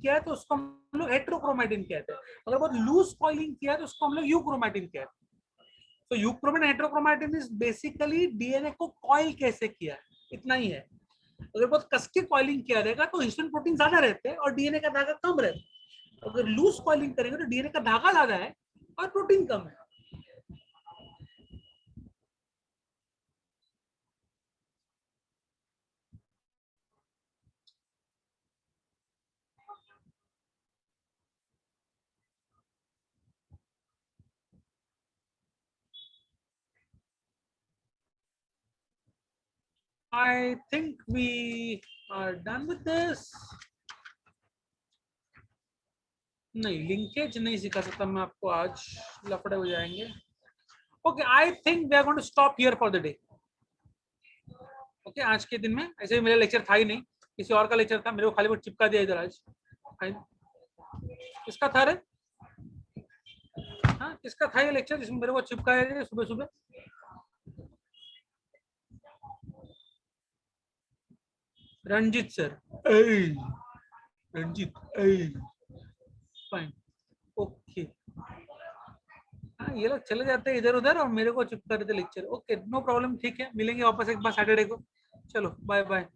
किया है तो उसको हम लोग हेट्रोक्रोमेटिन कहते हैं, अगर बहुत लूज कॉइलिंग किया है तो उसको हम लोग यूक्रोमेटिन कहते हैं। तो euchromatin heterochromatin is basically DNA को कॉइल कैसे किया है, इतना ही है। अगर बहुत कस के कॉइलिंग किया रहेगा तो हिस्टोन प्रोटीन ज्यादा रहते हैं और डीएनए का धागा कम रहता है। अगर लूज कॉइलिंग करेंगे तो डीएनए का धागा ज्यादा है और प्रोटीन कम है। I think we are done with this. नहीं, लिंकेज नहीं सिखा सकता मैं आपको आज, लफड़े हो जाएंगे। Okay, I think we are going to stop here for the day. Okay, आज के दिन में ऐसे भी मेरा लेक्चर था ही नहीं, किसी और का लेक्चर था, मेरे को खाली वो चिपका दिया इधर आज। किसका था रे? हाँ, किसका था ये लेक्चर जिसमें मेरे को चिपकाया सुबह सुबह? Ranjit sir. Ranjit. Fine, okay. हाँ, ये लोग चले जाते हैं इधर उधर और मेरे को चिपका रहे थे लेक्चर। ओके, नो प्रॉब्लम, ठीक है, मिलेंगे वापस एक बार सैटरडे को। चलो बाय बाय।